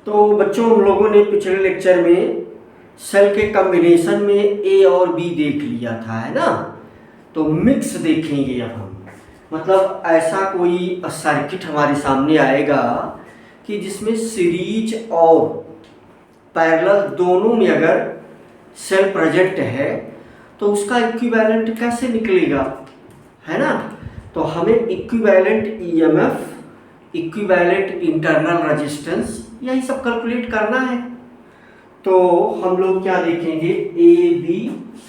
तो बच्चों, हम लोगों ने पिछले लेक्चर में सेल के कॉम्बिनेशन में ए और बी देख लिया था, है ना। तो मिक्स देखेंगे अब हम। मतलब ऐसा कोई सर्किट हमारे सामने आएगा कि जिसमें सीरीज और पैरेलल दोनों में अगर सेल प्रेजेंट है तो उसका इक्विवेलेंट कैसे निकलेगा, है ना। तो हमें equivalent EMF, equivalent internal resistance, यही सब कैलकुलेट करना है। तो हम लोग क्या देखेंगे, ए बी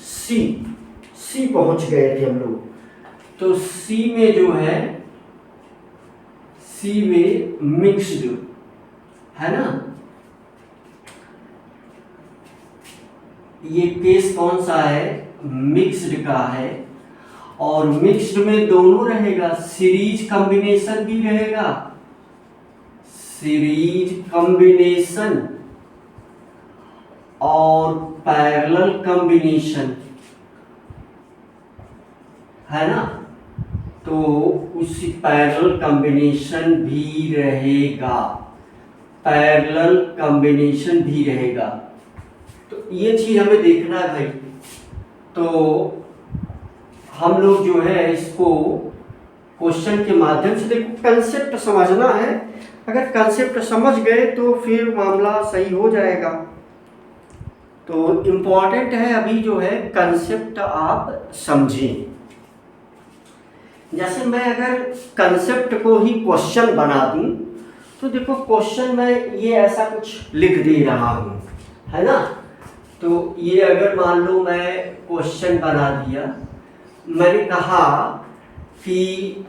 सी पहुंच गए थे हम लोग। तो सी में जो है, सी में मिक्स्ड, है ना। ये केस कौन सा है, मिक्स्ड का है। और मिक्स्ड में दोनों रहेगा, सीरीज कॉम्बिनेशन भी रहेगा, सीरीज कॉम्बिनेशन और पैरेलल कॉम्बिनेशन, है ना। तो उसी पैरेलल कॉम्बिनेशन भी रहेगा, पैरेलल कॉम्बिनेशन भी रहेगा। तो ये चीज हमें देखना है भाई। तो हम लोग जो है इसको क्वेश्चन के माध्यम से, देखो कंसेप्ट समझना है। अगर कंसेप्ट समझ गए तो फिर मामला सही हो जाएगा। तो इम्पॉर्टेंट है अभी जो है कंसेप्ट आप समझें। जैसे मैं अगर कंसेप्ट को ही क्वेश्चन बना दूं तो देखो, क्वेश्चन में ये ऐसा कुछ लिख दे रहा हूं, है ना। तो ये अगर मान लो मैं क्वेश्चन बना दिया, मैंने कहा कि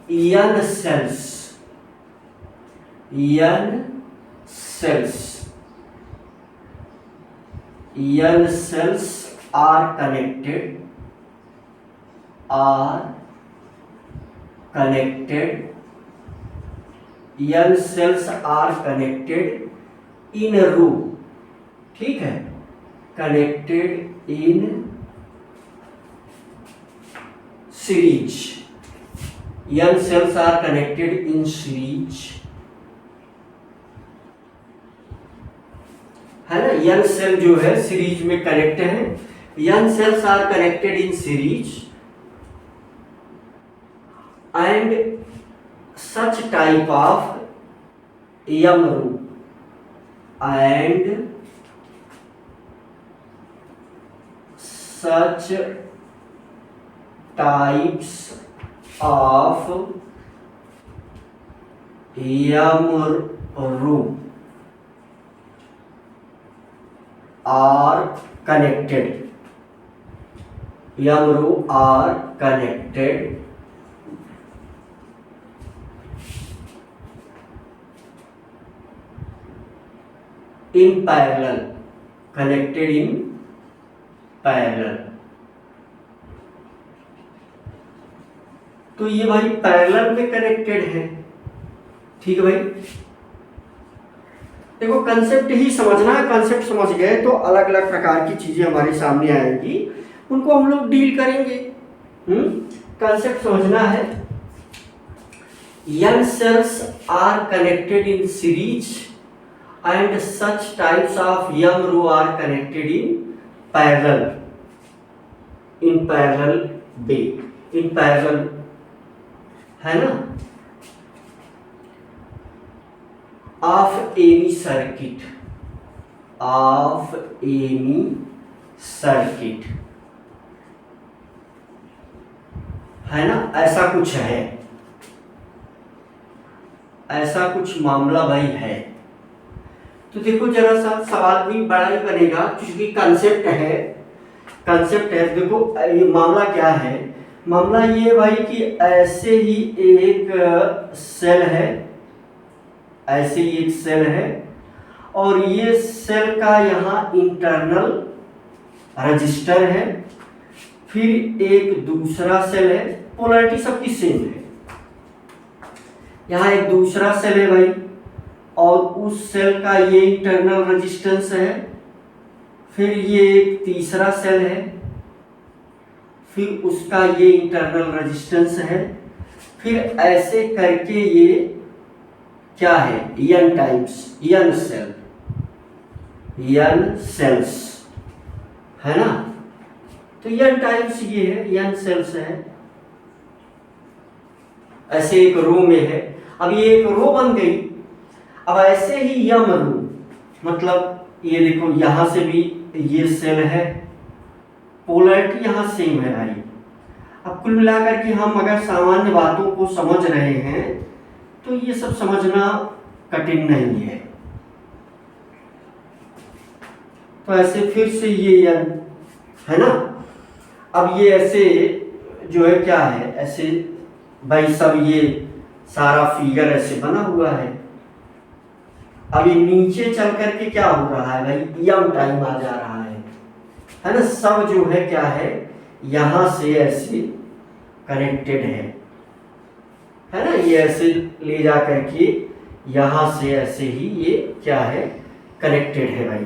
n cells are connected n cells are connected in a row, ठीक है, connected in series, n cells are connected in series, है ना। n सेल जो है सीरीज में कनेक्ट है, n cells are connected in series and such type of m row and such types of m row are connected, m row are connected in parallel, connected in parallel। तो ये भाई parallel में connected है, ठीक है भाई। देखो concept ही समझना है, कंसेप्ट समझ गए तो अलग अलग प्रकार की चीजें हमारे सामने आएंगी, उनको हम लोग डील करेंगे। कंसेप्ट समझना है। n cells are connected in series and such types of m row are connected in parallel, in parallel way, in parallel, है ना, of any circuit, of any circuit, है ना। ऐसा कुछ है, ऐसा कुछ मामला भाई है। तो देखो जरा सा सवाल भी बड़ा ही बनेगा क्योंकि कंसेप्ट है, कंसेप्ट है। देखो ये मामला क्या है, मामला ये भाई कि ऐसे ही एक सेल है, ऐसे ही एक सेल है और ये सेल का यहाँ इंटरनल रजिस्टर है, फिर एक दूसरा सेल है, पोलैरिटी सबकी सेम है। यहाँ एक दूसरा सेल है भाई और उस सेल का ये इंटरनल रेजिस्टेंस है, फिर ये एक तीसरा सेल है, फिर उसका ये इंटरनल रेजिस्टेंस है, फिर ऐसे करके ये क्या है, n times n cell, n cells है ना। तो n टाइम्स ये है, n सेल्स है, ऐसे एक रो में है। अब ये एक रो बन गई। अब ऐसे ही m रो, मतलब ये देखो यहां से भी ये सेल है, पोलैरिटी यहां सेम है भाई। अब कुल मिलाकर के हम अगर सामान्य बातों को समझ रहे हैं तो ये सब समझना कठिन नहीं है। तो ऐसे फिर से ये n है ना। अब ये ऐसे जो है क्या है, ऐसे भाई सब ये सारा फिगर ऐसे बना हुआ है। अब ये नीचे चल करके क्या हो रहा है भाई, m टाइम आ जा रहा है ना। सब जो है क्या है, यहां से ऐसे कनेक्टेड है ना। ये ऐसे ले जा करके यहां से ऐसे ही ये क्या है, कनेक्टेड है भाई।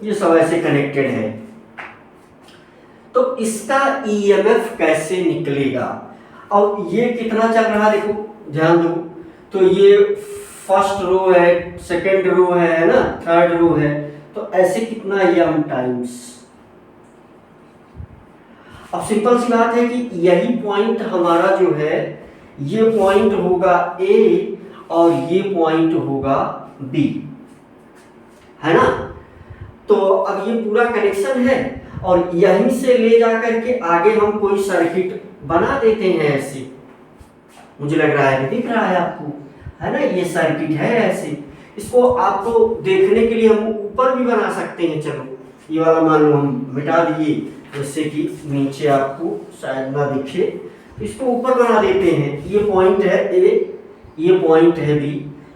ये सब ऐसे कनेक्टेड है। तो इसका ईएमएफ कैसे निकलेगा, और ये कितना चल रहा है देखो, ध्यान दो। तो ये फर्स्ट रो है, सेकंड रो है ना, थर्ड रो है, तो ऐसे कितना m टाइम्स। अब सिंपल सी बात है कि यही पॉइंट हमारा जो है, ये पॉइंट होगा A और ये पॉइंट होगा B, है ना। तो अब ये पूरा कनेक्शन है और यहीं से ले जाकर के आगे हम कोई सर्किट बना देते हैं ऐसे। मुझे लग रहा है, दिख रहा है आपको, है ना, ये सर्किट है ऐसे। इसको आपको देखने के लिए हम ऊपर भी बना सकते हैं। चलो ये वाला मान लो हम मिटा दिए, जिससे कि नीचे आपको शायद ना दिखे, तो इसको ऊपर बना देते हैं। ये पॉइंट है A, ये पॉइंट है B।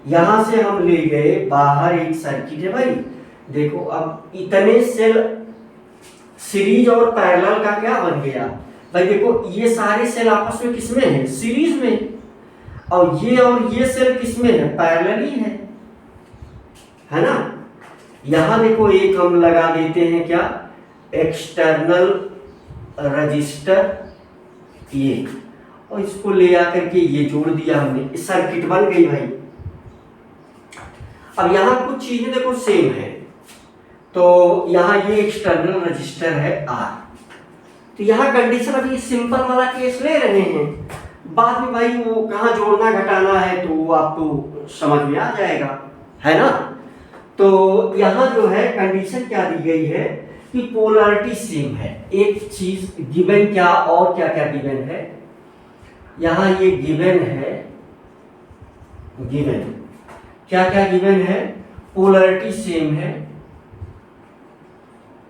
यहां से हम ले गए बाहर एक सर्किट है भाई। देखो अब इतने सेल सीरीज और पैरेलल का क्या बन गया भाई। देखो ये सारे सेल आपस में किसमें है, सीरीज में, और ये सेल किसमें है, पैरेलल ही है ना। यहां देखो एक हम लगा देते हैं क्या, एक्सटर्नल रजिस्टर ये, और इसको ले आकर के ये जोड़ दिया हमने, सर्किट बन गई भाई। अब यहां कुछ चीजें देखो सेम है। तो यहां ये एक्सटर्नल रजिस्टर है R। तो यहां कंडीशन अभी सिंपल वाला केस ले रहे हैं, बाद में भाई वो कहां जोड़ना घटाना है तो वो आपको समझ में आ जाएगा, है ना। तो यहां जो है कंडीशन क्या दी गई है कि पोलैरिटी सेम है। एक चीज गिवन, क्या और क्या क्या गिवन है, यहां ये गिवन है, गिवन क्या क्या गिवन है, पोलैरिटी सेम है,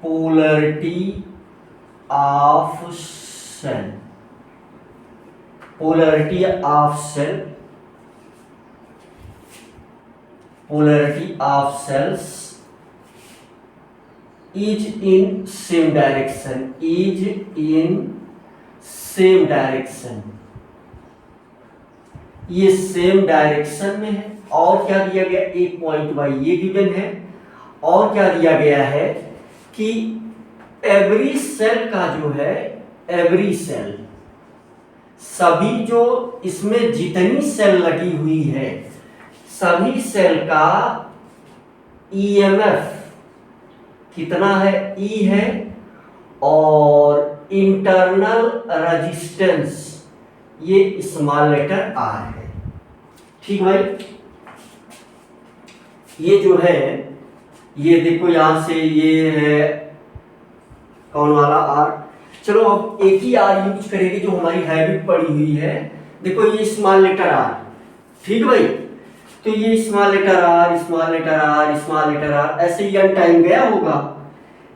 polarity of cell, polarity of cell, polarity of cells is in same direction, is in same direction, ये सेम डायरेक्शन में है। और क्या दिया गया, एक पॉइंट वाई ये गिवन है, और क्या दिया गया है कि एवरी सेल का जो है, एवरी सेल, सभी जो इसमें जितनी सेल लगी हुई है सभी सेल का ईएमएफ कितना है, E है, और इंटरनल रेजिस्टेंस ये स्मॉल लेटर R है। ठीक भाई, ये जो है, ये देखो यहां से ये है कौन वाला R। चलो अब एक ही R यूज करेंगे जो हमारी हैबिट पड़ी हुई है। देखो ये स्मॉल लेटर R, ठीक भाई। तो ये small letter R, small letter R, small letter R, ऐसे ही n टाइम गया होगा।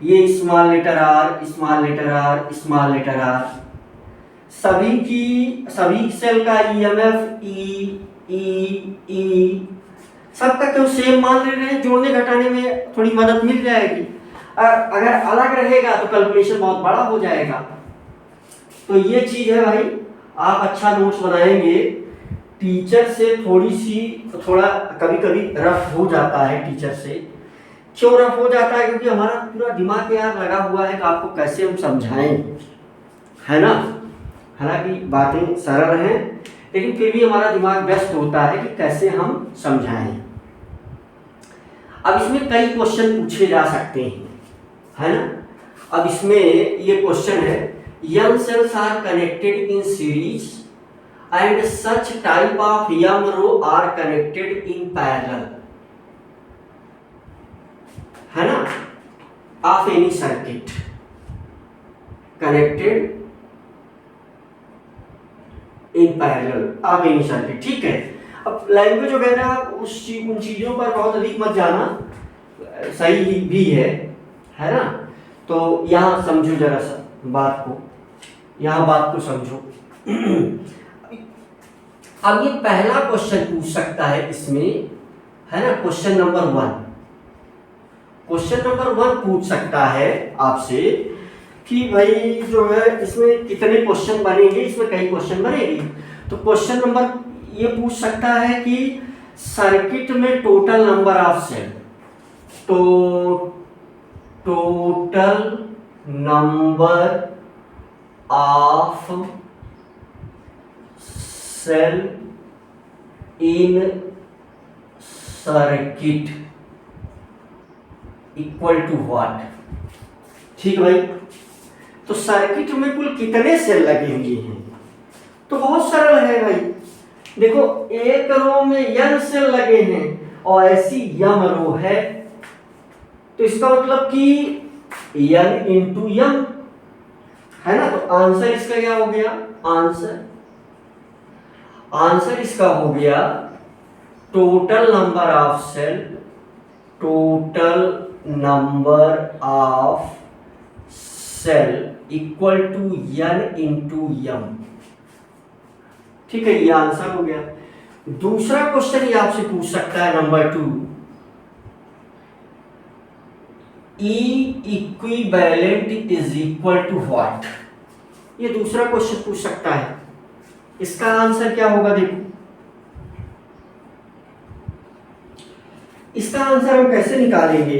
ये small letter R, small letter R, small letter R, सभी सेल का ईएमएफ ई सबका क्यों सेम मान ले रहे हैं, जोड़ने घटाने में थोड़ी मदद मिल जाएगी। अगर अलग रहेगा तो कैलकुलेशन बहुत बड़ा हो जाएगा। तो ये चीज है भाई, आप अच्छा नोट्स बनाएंगे। टीचर से थोड़ा कभी कभी रफ हो जाता है। टीचर से क्यों रफ हो जाता है, क्योंकि हमारा पूरा दिमाग यार लगा हुआ है कि आपको कैसे हम समझाएं, है ना। हालांकि बातें सरल हैं, लेकिन फिर भी हमारा दिमाग व्यस्त होता है कि कैसे हम समझाएं। अब इसमें कई क्वेश्चन पूछे जा सकते हैं, है ना। अब इसमें ये क्वेश्चन है, young cells are connected in series and such type of m row are connected in parallel, है ना, of any circuit connected in parallel of any circuit. ठीक है, अब लैंग्वेज वगैरह उन चीजों पर बहुत अधिक मत जाना, सही भी है ना। तो यहाँ समझो जरा सा बात को, यहाँ बात को समझो। अब ये पहला क्वेश्चन पूछ सकता है इसमें, है ना, क्वेश्चन नंबर 1 पूछ सकता है आपसे कि भाई जो है इसमें कितने क्वेश्चन बनेंगे, इसमें कई क्वेश्चन बनेंगे। तो क्वेश्चन नंबर ये पूछ सकता है कि सर्किट में टोटल नंबर ऑफ सेल, तो total number of cell in circuit equal to what. ठीक भाई, तो सर्किट में कुल कितने सेल लगे हुए हैं, तो बहुत सरल है भाई। देखो एक रो में n सेल लगे हैं और ऐसी यम रो है, तो इसका मतलब कि n इंटू यम, है ना। तो आंसर इसका क्या हो गया, आंसर इसका हो गया total number of cell, total number of cell equal to n into m. ठीक है, ये आंसर हो गया। दूसरा क्वेश्चन ये आपसे पूछ सकता है number 2, E equivalent is equal to what. ये दूसरा क्वेश्चन पूछ सकता है, इसका आंसर क्या होगा, देखो इसका आंसर हम कैसे निकालेंगे,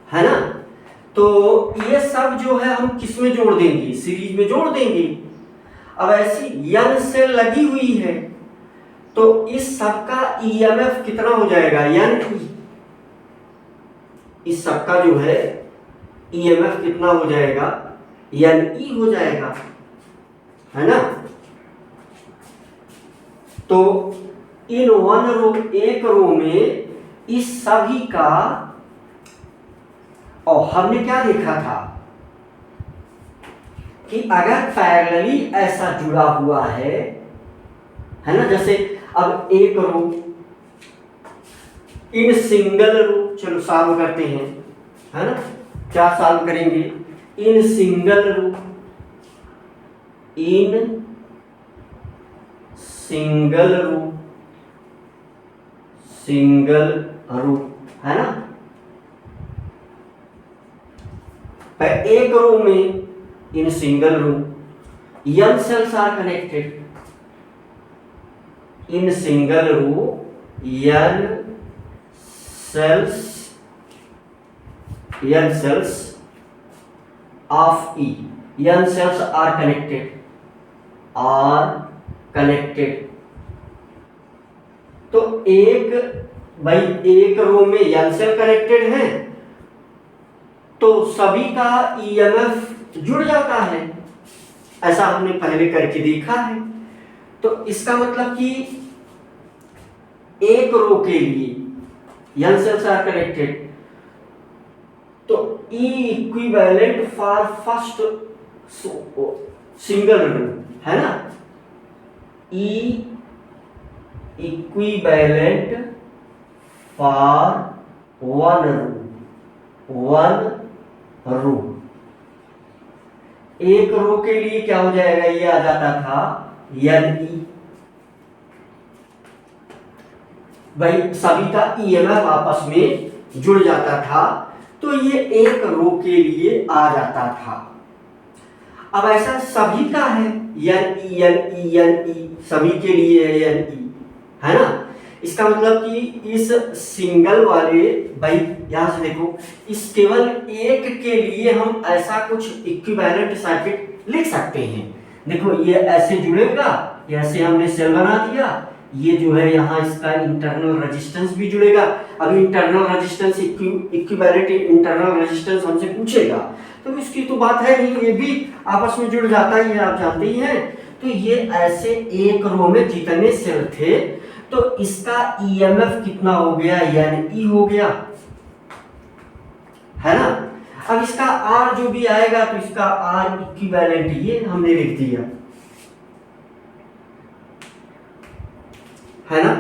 है ना। तो ये सब जो है हम किस में जोड़ देंगे, सीरीज में जोड़ देंगे। अब ऐसी n सेल लगी हुई है तो इस सब का EMF कितना हो जाएगा, n, इस सब का जो है EMF कितना हो जाएगा, NE हो जाएगा, है ना। तो इन वन रो, एक रो में इस सभी का, और हमने क्या देखा था कि अगर पैरेलली ऐसा जुड़ा हुआ है ना, जैसे अब एक रो इन सिंगल रो, चलो सॉल्व करते हैं, है ना। क्या सॉल्व करेंगे, in single row, in single row, single row, है ना। एक रो में in single row n cells are connected, in single row n cells of E, n cells are connected। तो एक रो में n सेल कनेक्टेड है तो सभी का EMF जुड़ जाता है, ऐसा हमने पहले करके देखा है। तो इसका मतलब कि एक रो के लिए n cells are connected, तो E equivalent for first single row, है ना, E equivalent for one row, एक रो के लिए क्या हो जाएगा, ये आ जाता था NE, भाई सभी का EMF आपस में जुड़ जाता था, तो ये एक रो के लिए आ जाता था। अब ऐसा सभी का है NE, सभी के लिए है NE, है ना। इसका मतलब कि इस सिंगल वाले, भाई यहां से देखो, इस केवल एक के लिए हम ऐसा कुछ इक्विवेलेंट सर्किट लिख सकते हैं, देखो ये ऐसे जुड़ेगा, ऐसे हमने सेल बना दिया, ये जो है यहाँ इसका इंटरनल रेजिस्टेंस भी जुड़ेगा। अभी internal resistance equivalent internal resistance हमसे पूछेगा, तो इसकी तो बात है नहीं, ये भी आपस में जुड़ जाता ही है, आप जानते ही हैं। तो ये ऐसे एक रो में जितने सेल थे, तो इसका ईएमएफ कितना हो गया, यानी ई हो गया, है ना। अब इसका आर जो भी आएगा, तो इसका आर इक्विवेलेंट ये हमने लिख दिया, है ना।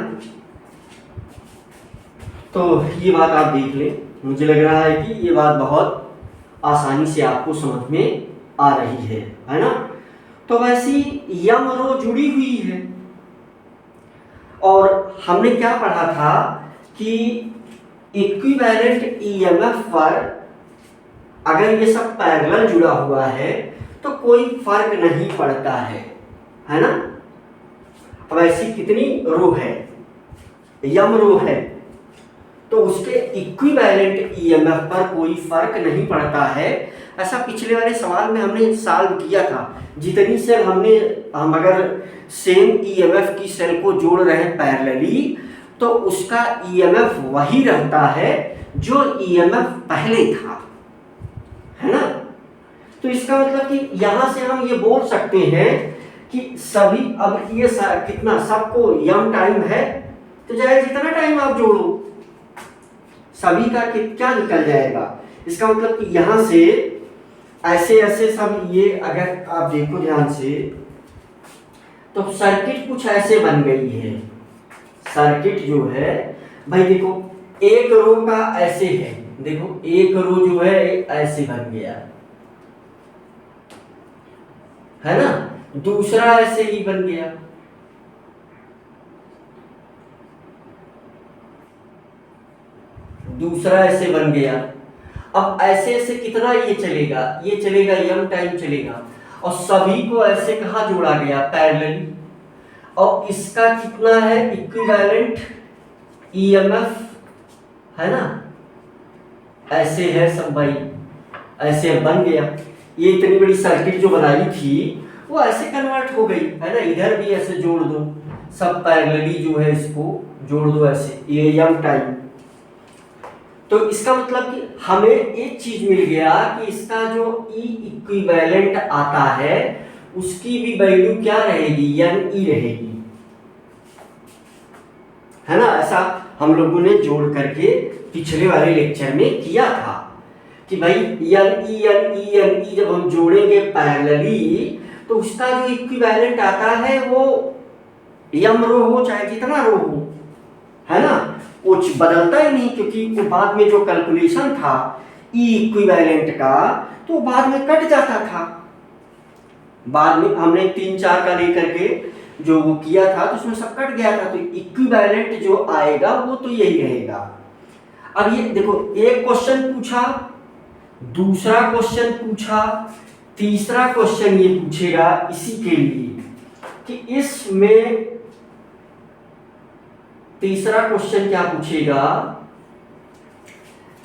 तो ये बात आप देख लें, मुझे लग रहा है कि ये बात बहुत आसानी से आपको समझ में आ रही है ना। तो वैसी यम रो जुड़ी हुई है, और हमने क्या पढ़ा था कि इक्विवेलेंट ईएमएफ पर अगर ये सब पैरेलल जुड़ा हुआ है तो कोई फर्क नहीं पड़ता है ना। अब ऐसी कितनी रो है, यम रो है, तो उसके इक्विवेलेंट ईएमएफ पर कोई फर्क नहीं पड़ता है। ऐसा पिछले वाले सवाल में हमने सॉल्व किया था, जितनी सेल हम अगर सेम ईएमएफ की सेल को जोड़ रहे हैं पैरेलली, तो उसका ईएमएफ वही रहता है जो ईएमएफ पहले था, है ना। तो इसका मतलब कि यहां से हम ये बोल सकते हैं कि सभी, अब ये कितना सबको यम टाइम है, तो चाहे जितना टाइम आप जोड़ो सभी का क्या निकल जाएगा। इसका मतलब कि यहां से ऐसे ऐसे सब, ये अगर आप देखो ध्यान से, तो सर्किट कुछ ऐसे बन गई है। सर्किट जो है भाई देखो, एक रो का ऐसे है, देखो एक रो जो है ऐसे बन गया, है ना, दूसरा ऐसे ही बन गया, दूसरा ऐसे बन गया। अब ऐसे ऐसे कितना ये चलेगा, ये चलेगा यम टाइम चलेगा, और सभी को ऐसे कहाँ जोड़ा गया, पैरेलली। और इसका कितना है इक्विवेलेंट ईएमएफ, है ना, ऐसे है सब भाई, ऐसे बन गया। ये इतनी बड़ी सर्किट जो बनाई थी वो ऐसे कन्वर्ट हो गई, है ना। इधर भी ऐसे जोड़ दो, सब पैरेलली जो है इसको जोड़ दो ऐसे, ये यम टाइम। तो इसका मतलब कि हमें एक चीज मिल गया कि इसका जो ई इक्विवेलेंट आता है उसकी भी वैल्यू क्या रहेगी, एन ई रहेगी, है ना। ऐसा हम लोगों ने जोड़ करके पिछले वाले लेक्चर में किया था कि भाई एन ई जब हम जोड़ेंगे पैरेलली, तो उसका जो इक्विवेलेंट आता है वो यम रो हो चाहे जितना रो हो, है ना, कुछ बदलता ही नहीं, क्योंकि वो बाद में जो कैलकुलेशन था ई इक्विवेलेंट का, तो बाद में कट जाता था। बाद में हमने 3-4 का लेकर के जो वो किया था, तो उसमें सब कट गया था, तो इक्विवेलेंट जो आएगा वो तो यही रहेगा। अब ये देखो, एक क्वेश्चन पूछा, दूसरा क्वेश्चन पूछा, तीसरा क्वेश्चन ये पूछेगा इसी के लिए कि इसमें तीसरा क्वेश्चन क्या पूछेगा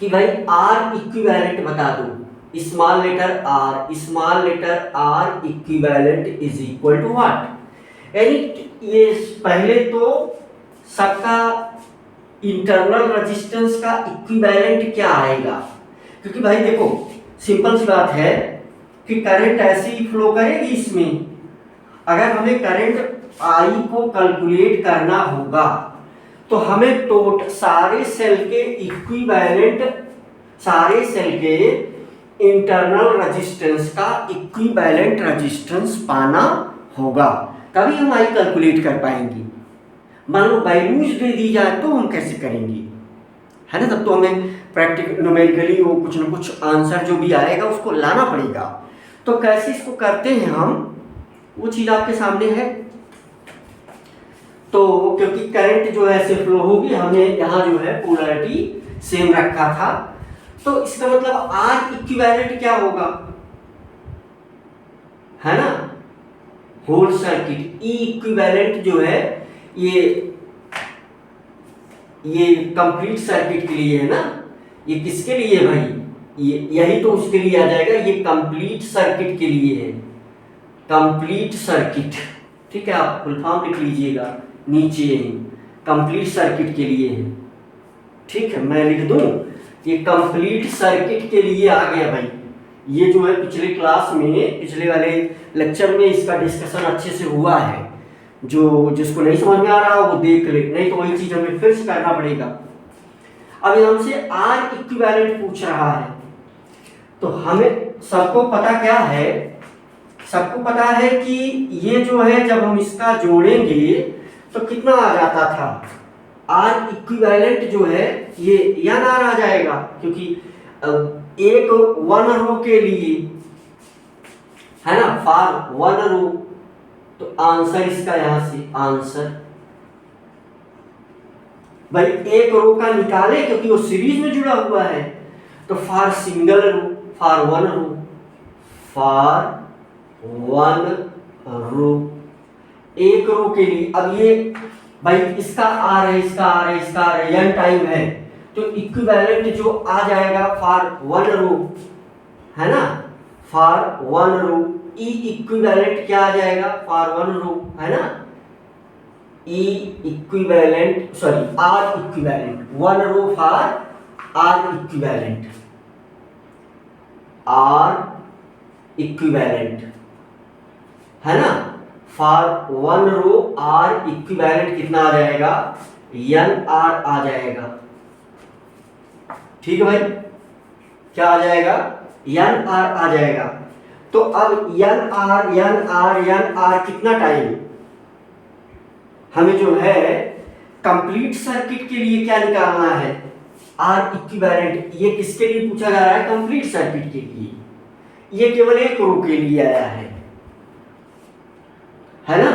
कि भाई आर इक्विवेलेंट बता दो, small letter r equivalent is equal to what. यानी ये पहले तो सबका इंटरनल रेजिस्टेंस का इक्विवेलेंट क्या आएगा, क्योंकि भाई देखो सिंपल सी बात है कि करंट ऐसे ही फ्लो करेगी इसमें। अगर हमें करंट आई को कैलकुलेट करना होगा तो हमें सारे सेल के इक्विवेलेंट, सारे सेल के इंटरनल रेजिस्टेंस का इक्विवेलेंट रेजिस्टेंस पाना होगा, तभी हम आई कैलकुलेट कर पाएंगे। मान लो वैल्यूज दे दी जाए तो हम कैसे करेंगे, है ना। तब तो हमें प्रैक्टिकल न्यूमेरिकली वो कुछ ना कुछ आंसर जो भी आएगा उसको लाना पड़ेगा। तो कैसे इसको करते हैं हम, वो चीज़ आपके सामने है। तो क्योंकि करंट जो है ऐसे फ्लो होगी, हमने यहाँ जो है पोलैरिटी सेम रखा था, तो इसका मतलब आर इक्विवेलेंट क्या होगा, है ना, होल सर्किट। ई इक्विवेलेंट जो है ये कंप्लीट सर्किट के लिए है ना। ये किसके लिए है भाई, ये यही तो उसके लिए आ जाएगा, ये कंप्लीट सर्किट के लिए है। कंप्लीट सर्किट, ठीक है, आप फुल फॉर्म लिख लीजिएगा नीचे ही, कंप्लीट सर्किट के लिए है, ठीक है, मैं लिख दूं ये कंप्लीट सर्किट के लिए आ गया भाई। ये जो है पिछले क्लास में, पिछले वाले लेक्चर में इसका डिस्कशन अच्छे से हुआ है, जो जिसको नहीं समझ में आ रहा वो देख ले, नहीं तो वही चीज हमें फिर से करना पड़ेगा। अब हमसे आर इक्विवेलेंट पूछ रहा है, तो हमें सबको पता क्या है, सबको पता है कि ये जो है जब हम इसका जोड़ेंगे तो कितना आ जाता था, आर इक्विवेलेंट जो है ये एन आर आ जाएगा, क्योंकि एक वन रो के लिए है ना, फॉर वन रो, तो आंसर इसका यहां से आंसर भाई एक रो का निकाले क्योंकि वो सीरीज में जुड़ा हुआ है, तो for single row, for one row, for one row, एक रो के लिए। अब ये भाई इसका आर है, इसका आर है, इसका आर है, एन टाइम है, तो इक्विवेलेंट जो आ जाएगा फॉर वन रो है ना, for one row, E equivalent क्या आ जाएगा फॉर वन रो है ना, E equivalent sorry R equivalent, one row for R equivalent, R equivalent है ना, for one row R equivalent कितना आ जाएगा, एन आर आ जाएगा, ठीक है भाई, क्या आ जाएगा, एन आर आ जाएगा। तो अब n r n r n r कितना टाइम, हमें जो है कंप्लीट सर्किट के लिए क्या निकालना है, आर इक्विवेलेंट। ये किसके लिए पूछा जा रहा है, कंप्लीट सर्किट के लिए, ये केवल एक रो के लिए आया है ना।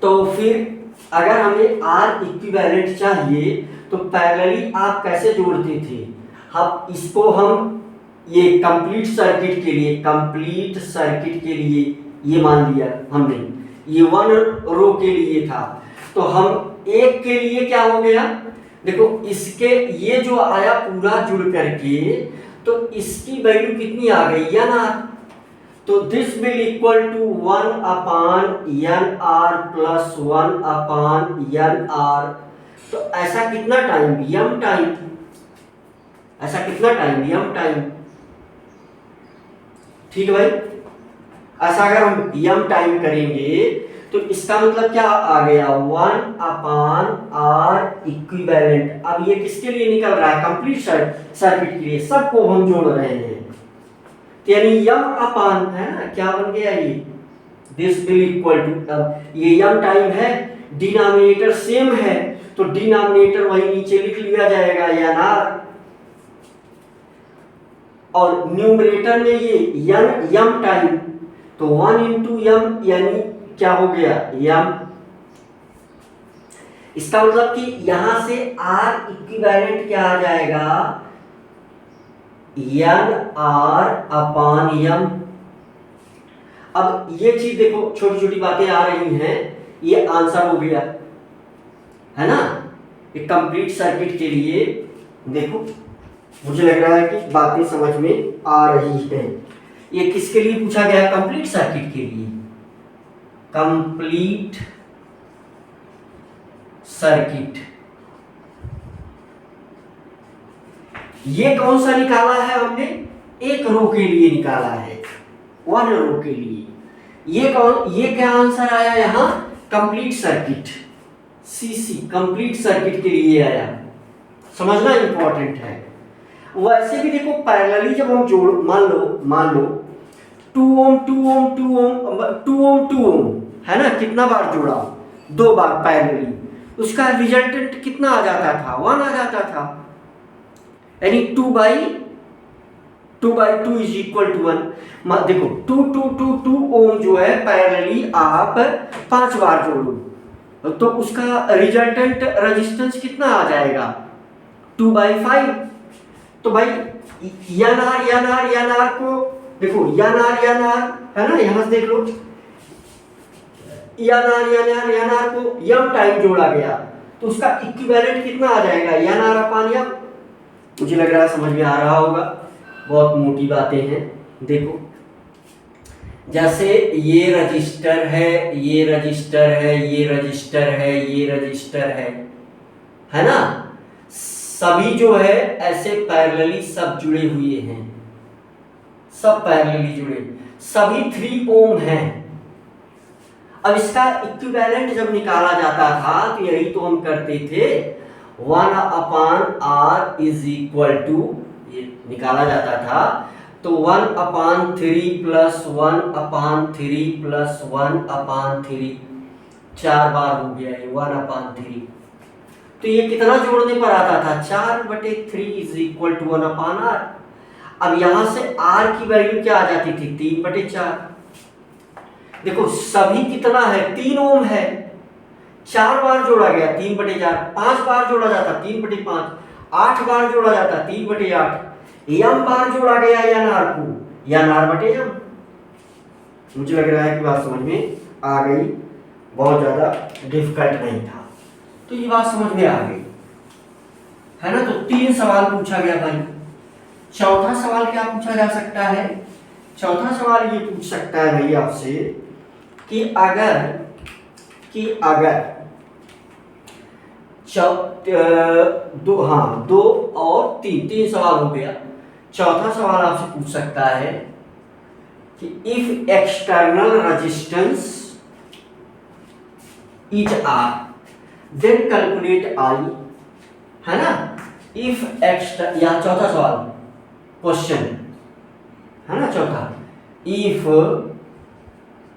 तो फिर अगर हमें आर इक्विवेलेंट चाहिए तो पैरेलली आप कैसे जोड़ते थे, अब इसको हम ये कंप्लीट सर्किट के लिए, कंप्लीट सर्किट के लिए ये मान लिया हमने, ये वन रो के लिए था, तो हम एक के लिए क्या हो गया, देखो इसके ये जो आया पूरा जुड़ करके, तो इसकी वैल्यू कितनी आ गई, एन आर, तो this will equal to 1 upon n r plus 1 upon n r. तो ऐसा कितना टाइम, एम टाइम, ऐसा कितना टाइम, एम टाइम, ठीक है भाई। ऐसा अगर हम एम टाइम करेंगे तो इसका मतलब क्या आ गया, 1 अपॉन आर इक्विवेलेंट। अब ये किसके लिए निकल रहा है, कंप्लीट सर्किट के लिए, सबको हम जोड़ रहे हैं, यानी एम अपॉन है ना, क्या बन गया ये, दिस विल इक्वल टू, अब ये एम टाइम है, डिनोमिनेटर सेम है, तो डिनोमिनेटर वही नीचे लिख लिया जाएगा एन आर, और न्यूमरेटर में ये एम टाइम, तो 1 इंटू एम यानी क्या हो गया, एम। इसका मतलब कि यहां से आर इक्विवेलेंट क्या आ जाएगा, एन आर अपॉन एम। अब ये चीज देखो, छोटी छोटी बातें आ रही हैं, ये आंसर हो गया है ना, एक कंप्लीट सर्किट के लिए। देखो मुझे लग रहा है कि बातें समझ में आ रही हैं। ये किसके लिए पूछा गया, कंप्लीट सर्किट के लिए, कंप्लीट सर्किट। ये कौन सा निकाला है हमने, एक रो के लिए निकाला है, वन रो के लिए। ये कौन, ये क्या आंसर आया यहां, complete circuit, CC complete circuit के लिए आया, समझना इंपॉर्टेंट है। वैसे भी देखो पैरेलली जब हम जोड़, मान लो 2 ओम 2 ओम 2 ओम 2 ओम 2 ओम है ना, कितना बार जोड़ा, 2 बार पैरेलली, उसका रिजल्टेंट कितना आ जाता था, 1 आ जाता था, यानी 2/2 इज इक्वल टू 1। देखो 2 ओम जो है पैरेलली आप 5 बार जोड़ो तो उसका रिजल्टेंट रेजिस्टेंस कितना आ जाएगा, 2/5। तो भाई एन आर को देखो, एन आर है ना, यहां से देख लो, एन आर को एम टाइम जोड़ा गया, तो उसका इक्विवेलेंट कितना आ जाएगा, एन आर अपॉन एम। मुझे लग रहा है समझ में आ रहा होगा, बहुत मोटी बातें हैं। देखो जैसे ये रजिस्टर है, ये रजिस्टर है, ये रजिस्टर है, ये रजिस्टर है ना। सभी जो है ऐसे पैरेलली सब जुड़े हुए हैं, सब पैरेलली जुड़े, सभी 3 ओम हैं। अब इसका इक्विवेलेंट जब निकाला जाता था तो यही तो हम करते थे, 1/r इज इक्वल टू, ये निकाला जाता था तो 1/3 प्लस 1/3 प्लस 1/3, 4 बार हो गया ये 1/3। तो ये कितना जोड़ने पर आता था, 4/3 इज इक्वल टू 1/r। अब यहां से r की वैल्यू क्या आ जाती थी, 3/4। देखो सभी कितना है, 3 ओम है, 4 बार जोड़ा गया 3/4, 5 बार जोड़ा जाता 3/5, 8 बार जोड़ा जाता 3/8, m बार जोड़ा गया nr को, nr/m। मुझे लग रहा है कि बात समझ में आ गई, बहुत ज्यादा डिफिकल्ट नहीं था, तो ये बात समझ में आ गई है ना। तो 3 सवाल पूछा गया भाई। चौथा सवाल क्या पूछा जा सकता है, चौथा सवाल ये पूछ सकता है भाई आपसे कि अगर दो और तीन सवाल हो गया। चौथा सवाल आपसे पूछ सकता है कि if external resistance is R then calculate I, है ना। इफ या चौथा सवाल क्वेश्चन है ना, चौथा, if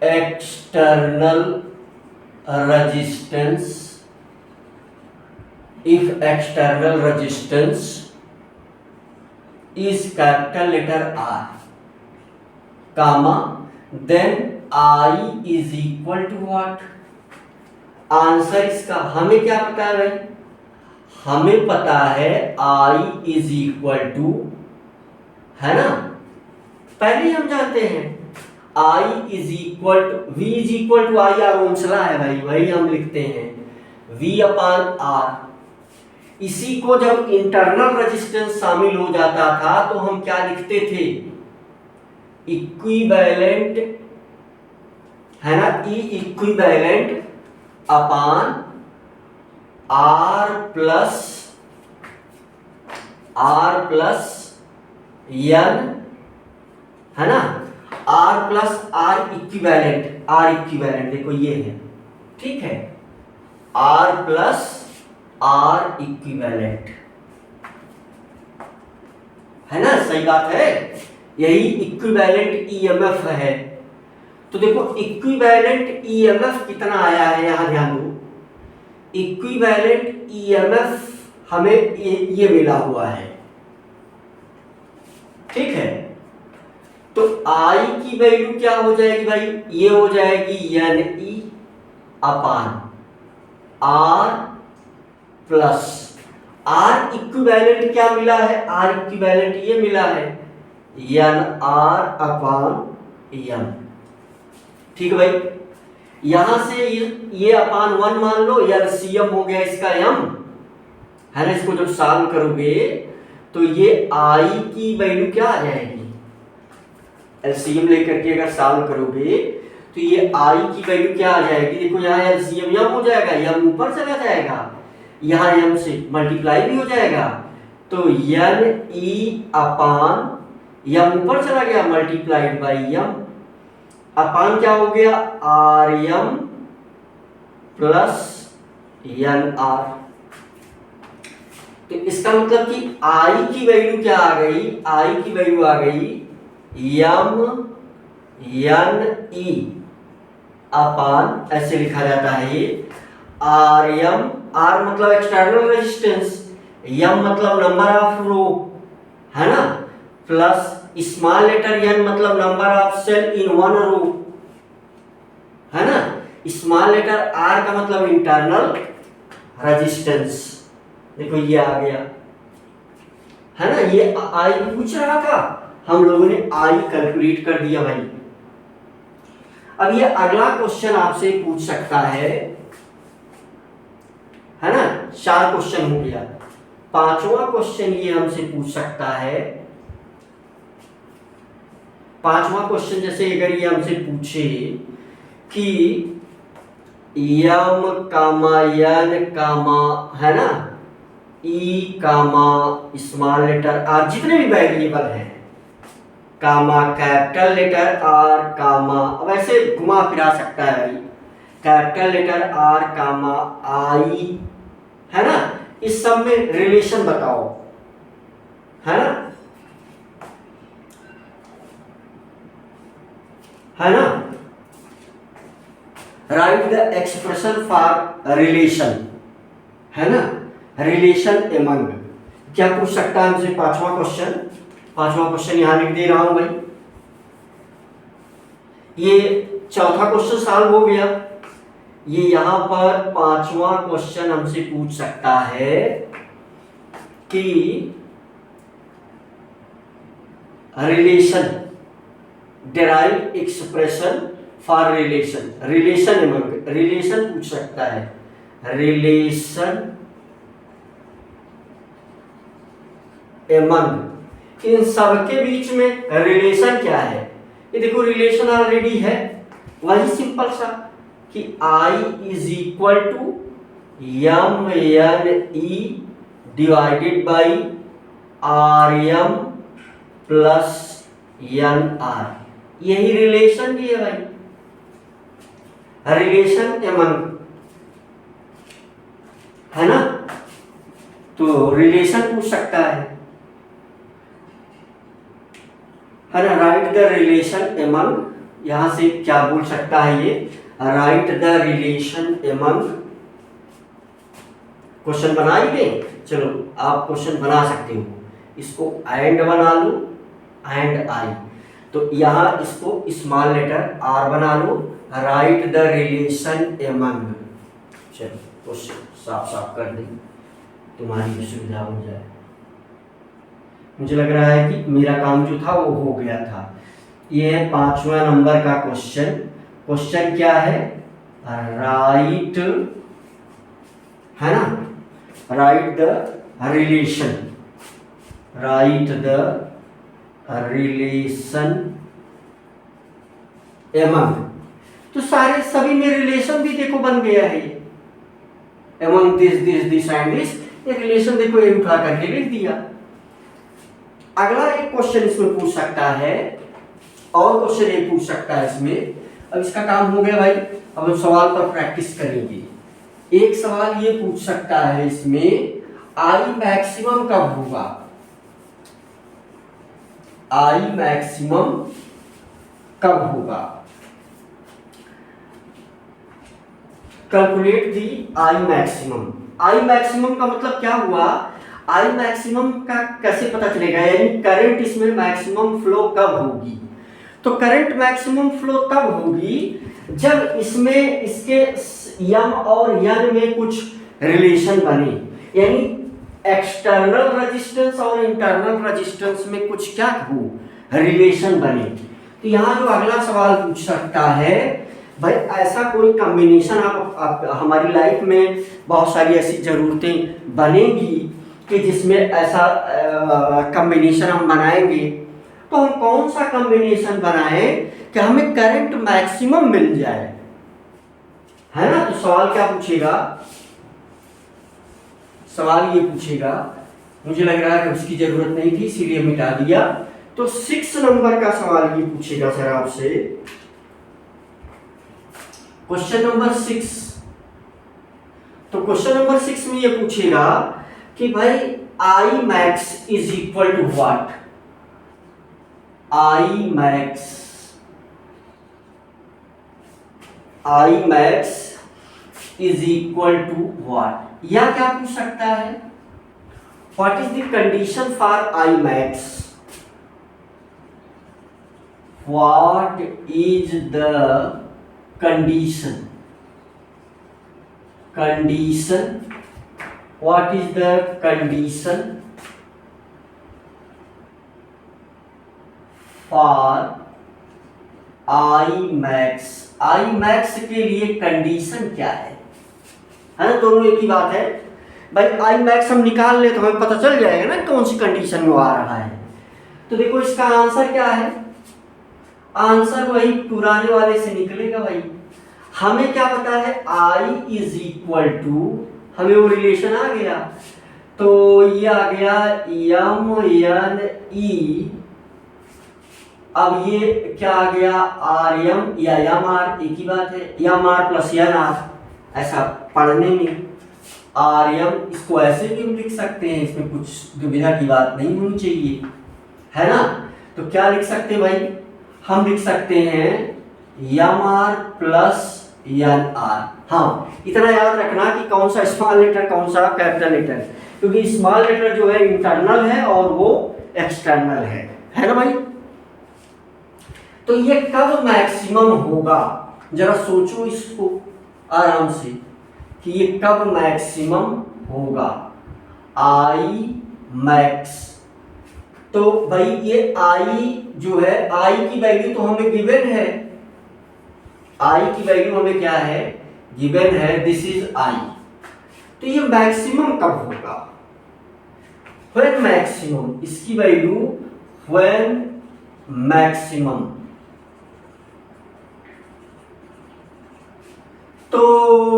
external resistance, if external resistance is capital letter R, comma, then I is equal to what? Answer इसका हमें क्या पता है भाई, हमें पता है I is equal to, है ना, पहले ही हम जानते हैं I is equal to, V is equal to I, R ओमसला है भाई, वही हम लिखते हैं V/R। इसी को जब इंटरनल रेजिस्टेंस शामिल हो जाता था तो हम क्या लिखते थे, इक्विवेलेंट, है ना, ई इक्विवेलेंट अपान R प्लस n, है ना, R प्लस R इक्विवेलेंट, देखो ये है, ठीक है, R प्लस R इक्विवेलेंट, है ना, सही बात है, यही इक्विवेलेंट ईएमएफ है। तो देखो इक्विवेलेंट ईएमएफ कितना आया है, यहां ध्यान दो, इक्विवेलेंट ईएमएफ हमें ये मिला हुआ है, ठीक है। तो I की वैल्यू क्या हो जाएगी भाई, ये हो जाएगी NE अपान R प्लस R इक्विवेलेंट क्या मिला है, R इक्विवेलेंट ये मिला है NR अपान M, ठीक है भाई। यहां से ये अपान 1 मान लो, LCM हो गया इसका M, है ना। इसको जब सॉल्व करोगे तो ये I की वैल्यू क्या आ जाएगी, LCM लेकर के अगर सॉल्व करोगे तो ये I की वैल्यू क्या आ जाएगी, देखो यहाँ LCM M हो जाएगा, M ऊपर चला जाएगा, यहाँ M से मल्टीप्लाई भी हो जाएगा, तो NE अपान M ऊपर चला गया, मल्टीप्लाइड बाई M, अपान क्या हो गया, RM प्लस NR। तो इसका मतलब कि I की वैल्यू क्या आ गई, I की वैल्यू आ गई MNE अपान, ऐसे लिखा जाता है ये RM, R मतलब एक्सटर्नल रेजिस्टेंस, M मतलब नंबर ऑफ रो, है ना, प्लस स्मॉल लेटर n मतलब number of cell in one row, है ना। स्मॉल लेटर R का मतलब इंटरनल रेजिस्टेंस, देखो ये आ गया, है ना। ये I पूछ रहा था, हम लोगों ने I कैलकुलेट कर दिया भाई। अब ये अगला क्वेश्चन आपसे पूछ सकता है ना, 4 क्वेश्चन हो गया, 5वां क्वेश्चन ये हमसे पूछ सकता है, पांचवा क्वेश्चन जैसे अगर ये हमसे पूछे कि यम कामा यन कामा, है ना, ई कामा स्मॉल लेटर आर, जितने भी वेरिएबल हैं, कामा कैपिटल लेटर आर कामा, अब ऐसे घुमा फिरा सकता है भाई, कैपिटल लेटर आर कामा आई, है ना, इस सब में रिलेशन बताओ, है ना, है ना, right the expression for relation, है ना, रिलेशन एमंग, क्या पूछ सकता है हमसे पांचवा क्वेश्चन यहां लिख दे रहा हूं भाई। ये चौथा क्वेश्चन सॉल्व हो गया। ये यहां पर पांचवा क्वेश्चन हमसे पूछ सकता है कि relation, derive expression for relation among, relation पूछ सकता है, रिलेशन एमंग, इन सब के बीच में रिलेशन क्या है। ये देखो रिलेशन ऑलरेडी है, वही सिंपल सा कि I is equal to M N E divided by R m plus N r, यही रिलेशन भी है भाई, रिलेशन एमंग, है ना, तो रिलेशन पूछ सकता है ना, राइट द रिलेशन एमंग, यहां से क्या बोल सकता है ये, right the relation among, question बना ही दें, चलो आप क्वेश्चन बना सकते हो, इसको एंड बना लो, एंड आई, तो यहां इसको स्मॉल लेटर आर बना लो, राइट द रिलेशन एमंग, चलो क्वेश्चन साफ साफ कर दें, तुम्हारी भी सुविधा हो जाए। मुझे लग रहा है कि मेरा काम जो था वो हो गया था। ये है पांचवा नंबर का क्वेश्चन। क्वेश्चन क्या है, राइट, है ना, right the relation, right the relation among, तो सारे सभी में रिलेशन भी देखो बन गया है, ये एमंग दिस एंड दिस, ये रिलेशन देखो ये उठा करके लिख दिया। अगला एक क्वेश्चन इसमें पूछ सकता है, और क्वेश्चन ये पूछ सकता है इसमें, अब इसका काम हो गया भाई, अब हम सवाल पर प्रैक्टिस करेंगे। एक सवाल ये पूछ सकता है इसमें, आई मैक्सिमम कब होगा, आई मैक्सिमम कब होगा, calculate the I maximum. I maximum का मतलब क्या हुआ, आई मैक्सिमम का कैसे पता चलेगा, यानी करंट इसमें मैक्सिमम फ्लो कब होगी, तो करंट मैक्सिमम फ्लो तब होगी जब इसमें इसके यम और यन में कुछ रिलेशन बने, यानी एक्सटर्नल रेजिस्टेंस और इंटरनल रेजिस्टेंस में कुछ क्या हो, रिलेशन बने। तो यहाँ जो अगला सवाल पूछ सकता है, भाई ऐसा कोई कॉम्बिनेशन आप हमारी लाइफ में बहुत सारी ऐसी जरूरतें बनेंगी कि जिसमें ऐसा कॉम्बिनेशन हम बनाएंगे, तो हम कौन सा कॉम्बिनेशन बनाएं कि हमें करंट मैक्सिमम मिल जाए, है ना। तो सवाल क्या पूछेगा, सवाल ये पूछेगा, मुझे लग रहा है कि उसकी जरूरत नहीं थी इसीलिए मिटा दिया। तो 6 नंबर का सवाल ये पूछेगा सर आपसे, क्वेश्चन नंबर 6। तो क्वेश्चन नंबर 6 में ये पूछेगा कि भाई I max is equal to what, I max is equal to what, या क्या पूछ सकता है, what is the condition for I max, what is the condition, what is the condition for I max, I max के लिए condition क्या है ना, दोनों एक ही बात है भाई। I max हम निकाल ले तो हमें पता चल जाएगा ना कौन सी कंडीशन में आ रहा है। तो देखो इसका आंसर क्या है, आंसर वही पुराने वाले से निकलेगा भाई। हमें क्या पता है, I इज इक्वल टू, हमें वो रिलेशन आ गया, तो ये आ गया MNE, अब ये क्या आ गया RM या MR, एक ही बात है, MR प्लस NR, ऐसा पढ़ने में RM, इसको ऐसे भी हम लिख सकते हैं, इसमें कुछ दुविधा की बात नहीं होनी चाहिए, है ना। तो क्या लिख सकते हैं भाई, हम लिख सकते हैं MR प्लस NR। हाँ, इतना याद रखना कि कौन सा स्मॉल लेटर कौन सा कैपिटल लेटर, क्योंकि स्मॉल लेटर जो है इंटरनल है और वो एक्सटर्नल है ना भाई। तो ये कब मैक्सिमम होगा, जरा सोचो इसको आराम से कि ये कब मैक्सिमम होगा, I मैक्स। तो भाई ये I जो है, I की वैल्यू तो हमें गिवन है, I की वैल्यू हमें क्या है, गिवन है, दिस इज I। तो ये मैक्सिमम कब होगा, व्हेन मैक्सिमम, इसकी वैल्यू व्हेन मैक्सिमम। तो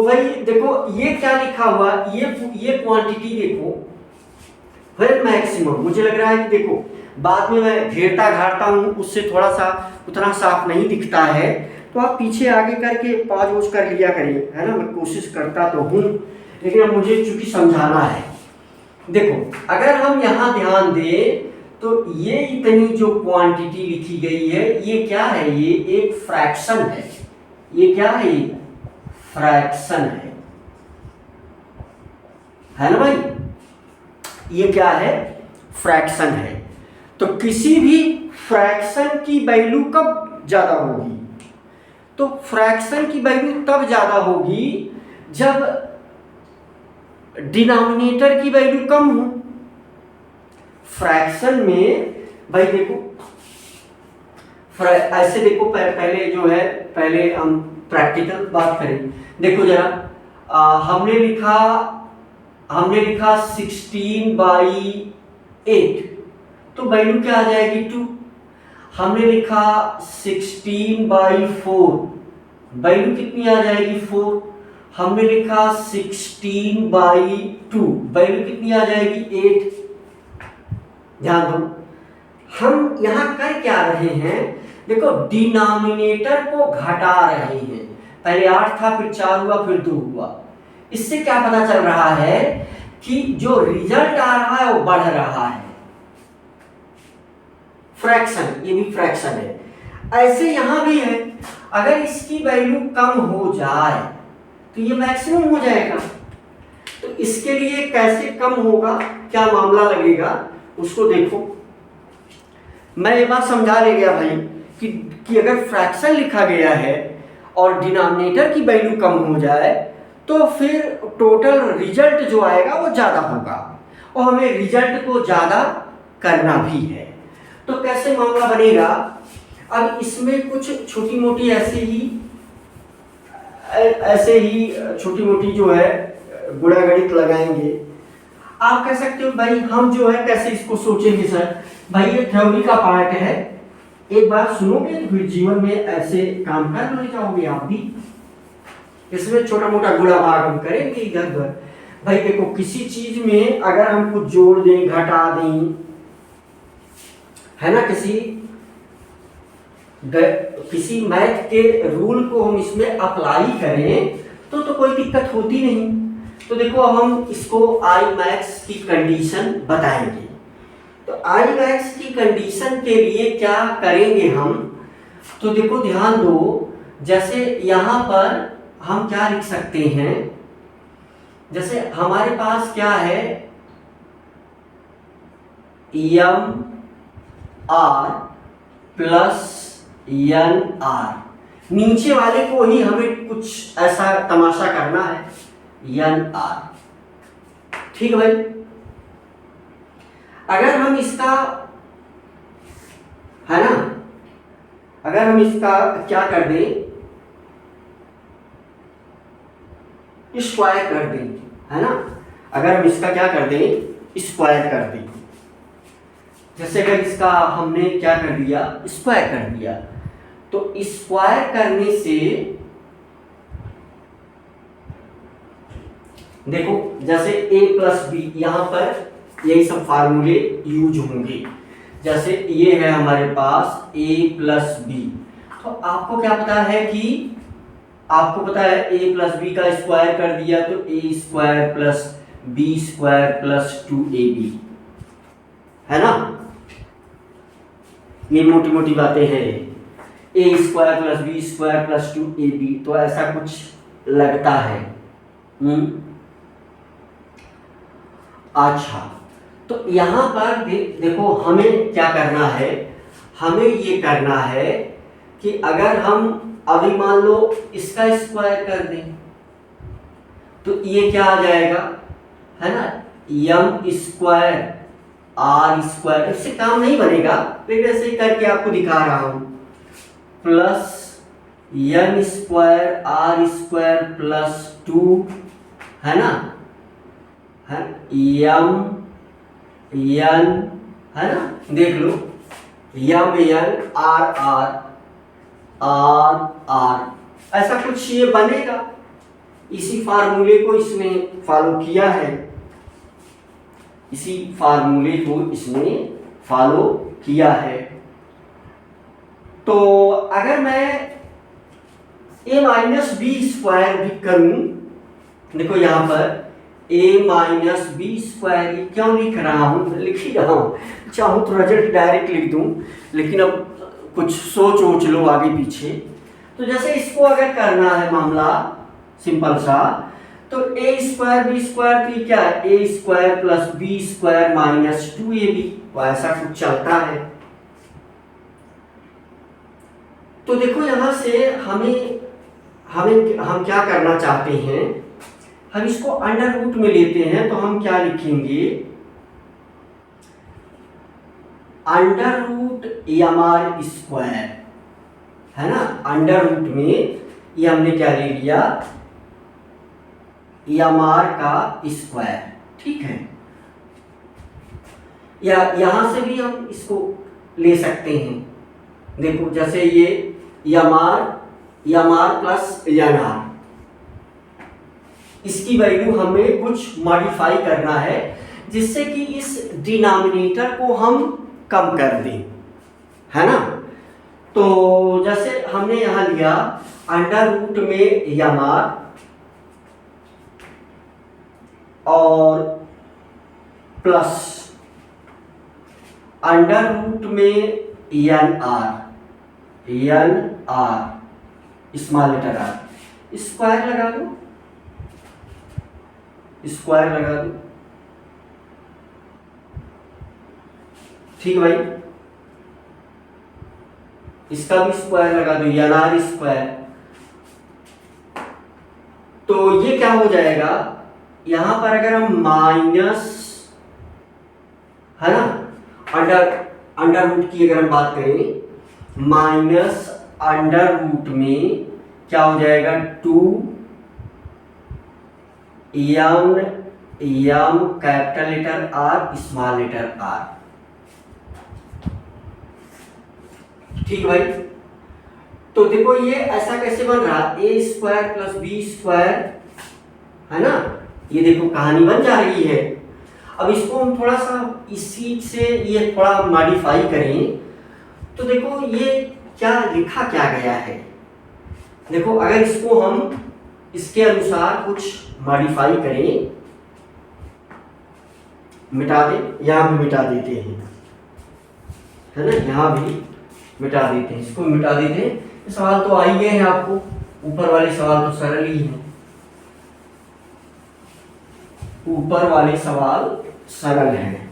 भाई देखो ये क्या लिखा हुआ, ये क्वांटिटी देखो, व्हेन मैक्सिमम, मुझे लग रहा है कि देखो बाद में मैं घेरता घाटता हूँ, उससे थोड़ा सा उतना साफ नहीं दिखता है, तो आप पीछे आगे करके पॉज वॉज कर लिया करिए, है ना। मैं कोशिश करता तो हूँ, लेकिन अब मुझे चूंकि समझाना है। देखो अगर हम यहाँ ध्यान दें तो ये इतनी जो क्वांटिटी लिखी गई है, ये क्या है, ये एक फ्रैक्शन है, ये क्या है, फ्रैक्शन है ना भाई, ये क्या है, फ्रैक्शन है। तो किसी भी फ्रैक्शन की वैल्यू कब ज्यादा होगी, तो फ्रैक्शन की वैल्यू तब ज्यादा होगी जब डिनोमिनेटर की वैल्यू कम हो। फ्रैक्शन में भाई देखो, ऐसे देखो, पहले जो है, पहले हम प्रैक्टिकल बात करें। देखो जरा, हमने लिखा 16/8, तो वैल्यू क्या आ जाएगी, 2। हमने लिखा 16/4, वैल्यू कितनी आ जाएगी, 4। हमने लिखा 16/2, वैल्यू कितनी आ जाएगी, 8। ध्यान दो, हम यहां कर क्या रहे हैं, देखो डिनोमिनेटर को घटा रहे हैं, पहले 8 था, फिर 4 हुआ, फिर 2 हुआ। इससे क्या पता चल रहा है कि जो रिजल्ट आ रहा है वो बढ़ रहा है, फ्रैक्शन, ये भी फ्रैक्शन है। ऐसे यहां भी है, अगर इसकी वैल्यू कम हो जाए तो ये मैक्सिमम हो जाएगा। तो इसके लिए कैसे कम होगा, क्या मामला लगेगा, उसको देखो। मैं ये बात समझा ले गया भाई कि अगर फ्रैक्शन लिखा गया है और डिनोमिनेटर की वैल्यू कम हो जाए तो फिर टोटल रिजल्ट जो आएगा वो ज़्यादा होगा, और हमें रिजल्ट को ज़्यादा करना भी है। तो कैसे मामला बनेगा, अब इसमें कुछ छोटी मोटी ऐसे ही छोटी मोटी जो है गुणा गणित लगाएंगे। आप कह सकते हो भाई हम जो है कैसे इसको सोचेंगे सर, भाई ये थ्योरी का पार्ट है, एक बार सुनोगे तो फिर जीवन में ऐसे काम कर ले जाओगे आप भी। इसमें छोटा मोटा गुणा भाग हम करेंगे इधर उधर। भाई देखो किसी चीज में अगर हम कुछ जोड़ दें, घटा दें, है ना, किसी मैथ के रूल को हम इसमें अप्लाई करें तो कोई दिक्कत होती नहीं। तो देखो अब हम इसको आई मैक्स की कंडीशन बताएंगे। तो आई मैक्स की कंडीशन के लिए क्या करेंगे हम, तो देखो ध्यान दो, जैसे यहां पर हम क्या लिख सकते हैं, जैसे हमारे पास क्या है, m are plus N r, नीचे वाले को ही हमें कुछ ऐसा तमाशा करना है, एन आर, ठीक है भाई। अगर हम इसका, है ना, अगर हम इसका क्या कर दें, स्क्वायर कर दें, है ना, अगर हम इसका क्या कर दें, स्क्वायर कर दें, जैसे अगर इसका हमने क्या कर दिया, स्क्वायर कर दिया, तो स्क्वायर करने से देखो जैसे a प्लस बी, यहां पर यही सब फार्मूले यूज होंगे। जैसे ये है हमारे पास a प्लस बी, तो आपको क्या पता है कि आपको पता है a प्लस बी का स्क्वायर कर दिया तो a square plus B square plus 2ab, है ना। ये मोटी मोटी बातें हैं, a square plus B square plus 2ab, तो ऐसा कुछ लगता है। अच्छा, तो यहां पर देखो हमें क्या करना है, हमें ये करना है कि अगर हम अभी मान लो इसका स्क्वायर कर दें तो ये क्या आ जाएगा, है ना, m स्क्वायर r स्क्वायर, इससे काम नहीं बनेगा लेकिन ऐसे ही करके आपको दिखा रहा हूं, plus n square r square plus 2, है ना, है यम एन, है ना, देख लो M N R R R R, ऐसा कुछ ये बनेगा। इसी फार्मूले को इसने फॉलो किया है, इसी फार्मूले को इसने फॉलो किया है। तो अगर मैं a माइनस बी स्क्वायर भी करूं, देखो यहां पर a माइनस बी स्क्वायर, क्यों लिख रहा हूँ, लिख ही रहा हूँ, चाहूँ तो रिजल्ट डायरेक्ट लिख दूँ, लेकिन अब कुछ सोच लो आगे पीछे। तो जैसे इसको अगर करना है मामला सिंपल सा, तो a स्क्वायर बी स्क्वायर की क्या है, a square plus B square minus 2ab, तो ऐसा कुछ चलता है। तो देखो यहां से हम क्या करना चाहते हैं, हम इसको अंडर रूट में लेते हैं, तो हम क्या लिखेंगे, under root M R square, है ना, अंडर रूट में ये हमने क्या ले लिया, एम आर का स्क्वायर, ठीक है। या यहां से भी हम इसको ले सकते हैं, देखो जैसे ये m are plus N r, इसकी वैल्यू हमें कुछ मॉडिफाई करना है जिससे कि इस डिनोमिनेटर को हम कम कर दें, है ना। तो जैसे हमने यहां लिया अंडर रूट में एम आर और प्लस अंडर रूट में N r small letter r, square लगा दो, स्क्वायर लगा दो, ठीक भाई, इसका भी स्क्वायर लगा दो, एन आर स्क्वायर। तो ये क्या हो जाएगा, यहां पर अगर हम माइनस, है ना, अंडर रूट की अगर हम बात करें, माइनस अंडर रूट में क्या हो जाएगा, 2 m capital letter R small letter r, ठीक भाई। तो देखो ये ऐसा कैसे बन रहा, A square plus B square, है ना, ये देखो कहानी बन जा रही है। अब इसको हम थोड़ा सा इसी से ये थोड़ा मॉडिफाई करें, तो देखो ये क्या लिखा क्या गया है, देखो अगर इसको हम इसके अनुसार कुछ मॉडिफाई करें, मिटा दें, यहां भी मिटा देते हैं, है ना, यहां भी मिटा देते हैं, इसको मिटा देते हैं। सवाल तो आ ही गए हैं आपको, ऊपर वाले सवाल तो सरल ही हैं, ऊपर वाले सवाल सरल हैं।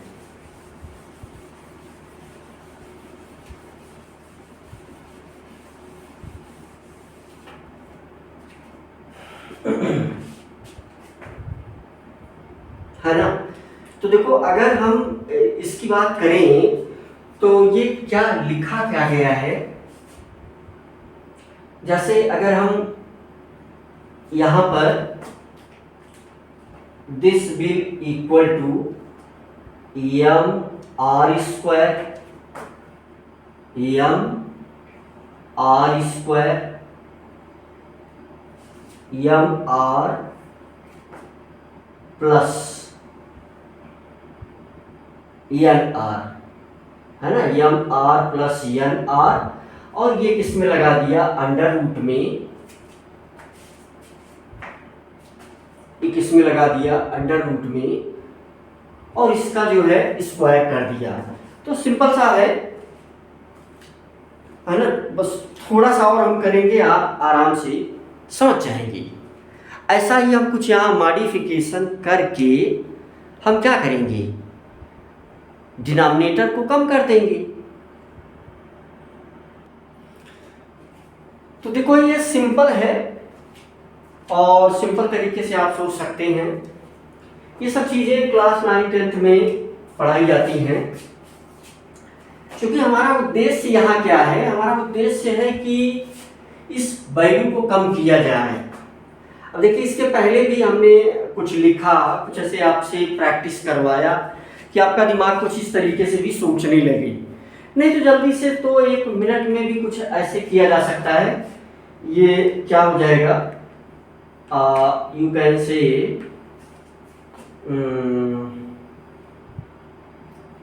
है ना। तो देखो अगर हम इसकी बात करें तो ये क्या लिखा क्या गया है, जैसे अगर हम यहां पर this will equal to M are square, M are square M are plus N R, है ना, M are plus N R, और ये किसमें लगा दिया अंडर रूट में, ये किसमें लगा दिया अंडर रूट में, और इसका जो है स्क्वायर कर दिया। तो सिंपल सा है ना, बस थोड़ा सा और हम करेंगे, आप आराम से समझ जाएंगे। ऐसा ही हम कुछ यहाँ मॉडिफिकेशन करके हम क्या करेंगे, डिनोमिनेटर को कम कर देंगे। तो देखो ये सिंपल है और सिंपल तरीके से आप सोच सकते हैं। ये सब चीज़ें क्लास 9-10 में पढ़ाई जाती हैं। क्योंकि हमारा उद्देश्य यहाँ क्या है, हमारा उद्देश्य है कि इस वैल्यू को कम किया जाए। अब देखिए इसके पहले भी हमने कुछ लिखा, कुछ ऐसे आपसे प्रैक्टिस करवाया कि आपका दिमाग कुछ इस तरीके से भी सोचने लगे। नहीं तो जल्दी से तो 1 मिनट में भी कुछ ऐसे किया जा सकता है। ये क्या हो जाएगा, यू कैन से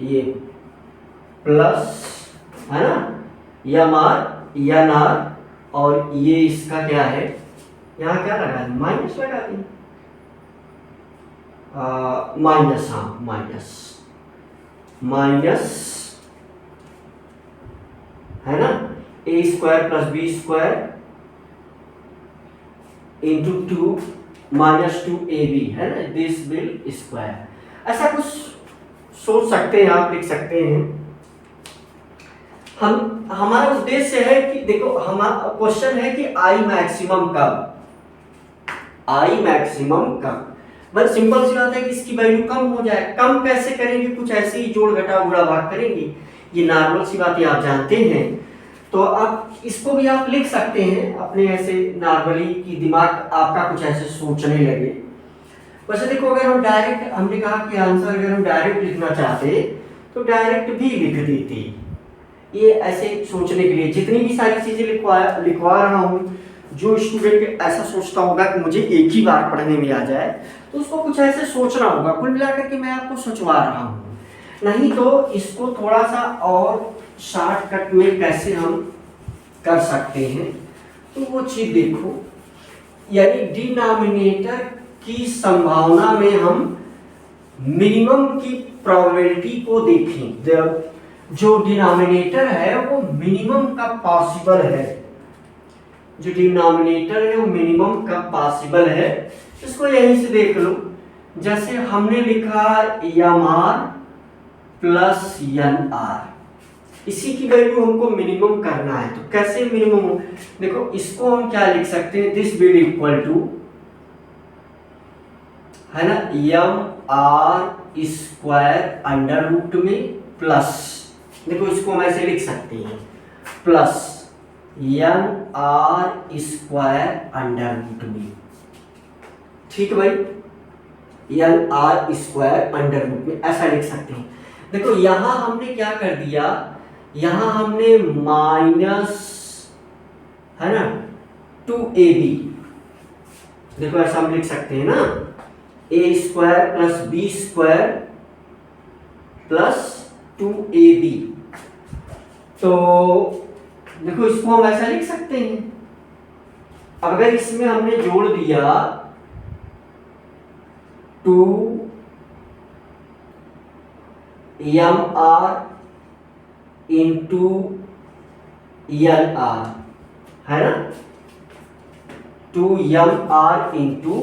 ये प्लस, है ना, एम आर एन आर, और ये इसका क्या है, यहाँ क्या लगा दें, माइनस लगा दें, माइनस, हाँ माइनस, माइनस, है ना, A square plus B square into 2 minus 2ab, है ना, दिस विल स्क्वायर। ऐसा कुछ सोच सकते हैं आप, लिख सकते हैं। हमारा उद्देश्य है कि देखो, हमारा क्वेश्चन है कि आई मैक्सिमम कब, आई मैक्सिमम कब। बस सिंपल सी बात है कि इसकी वैल्यू कम हो जाए। कम कैसे करेंगे, कुछ ऐसे ही जोड़ घटा गुणा भाग करेंगे, ये नॉर्मल सी बातें आप जानते हैं। तो अब इसको भी आप लिख सकते हैं अपने ऐसे नॉर्मली, कि दिमाग आपका कुछ ऐसे सोचने लगे। वैसे देखो, अगर हम डायरेक्ट, हमने कहा कि आंसर अगर हम डायरेक्ट लिखना चाहते तो डायरेक्ट भी लिख देते। ये ऐसे सोचने के लिए जितनी भी सारी चीज़ें लिखवा रहा हूँ, जो स्टूडेंट ऐसा सोचता होगा कि मुझे एक ही बार पढ़ने में आ जाए, तो उसको कुछ ऐसे सोचना होगा। कुल मिलाकर के मैं आपको सोचवा रहा हूँ। नहीं तो इसको थोड़ा सा और शॉर्टकट में कैसे हम कर सकते हैं, तो वो चीज़ देखो। यानी डिनोमिनेटर की संभावना में हम मिनिमम की प्रोबेबिलिटी को देखें। जो डिनोमिनेटर है वो मिनिमम कब पॉसिबल है, जो डिनोमिनेटर है वो मिनिमम कब पॉसिबल है, इसको यहीं से देख लो। जैसे हमने लिखा M are plus N R, इसी की वैल्यू हमको मिनिमम करना है। तो कैसे मिनिमम, देखो इसको हम क्या लिख सकते हैं, दिस विल इक्वल टू, है ना, M are square under root में प्लस, देखो इसको हम ऐसे लिख सकते हैं, plus N R square under root में। ठीक है भाई, N R square under root में ऐसा लिख सकते हैं। देखो यहां हमने क्या कर दिया, यहां हमने माइनस, है ना, 2ab, देखो ऐसा हम लिख सकते हैं ना, A square plus B square plus 2ab। तो देखो इसको हम ऐसा लिख सकते हैं। अब अगर इसमें हमने जोड़ दिया 2 M R into N R, है ना, 2 M R into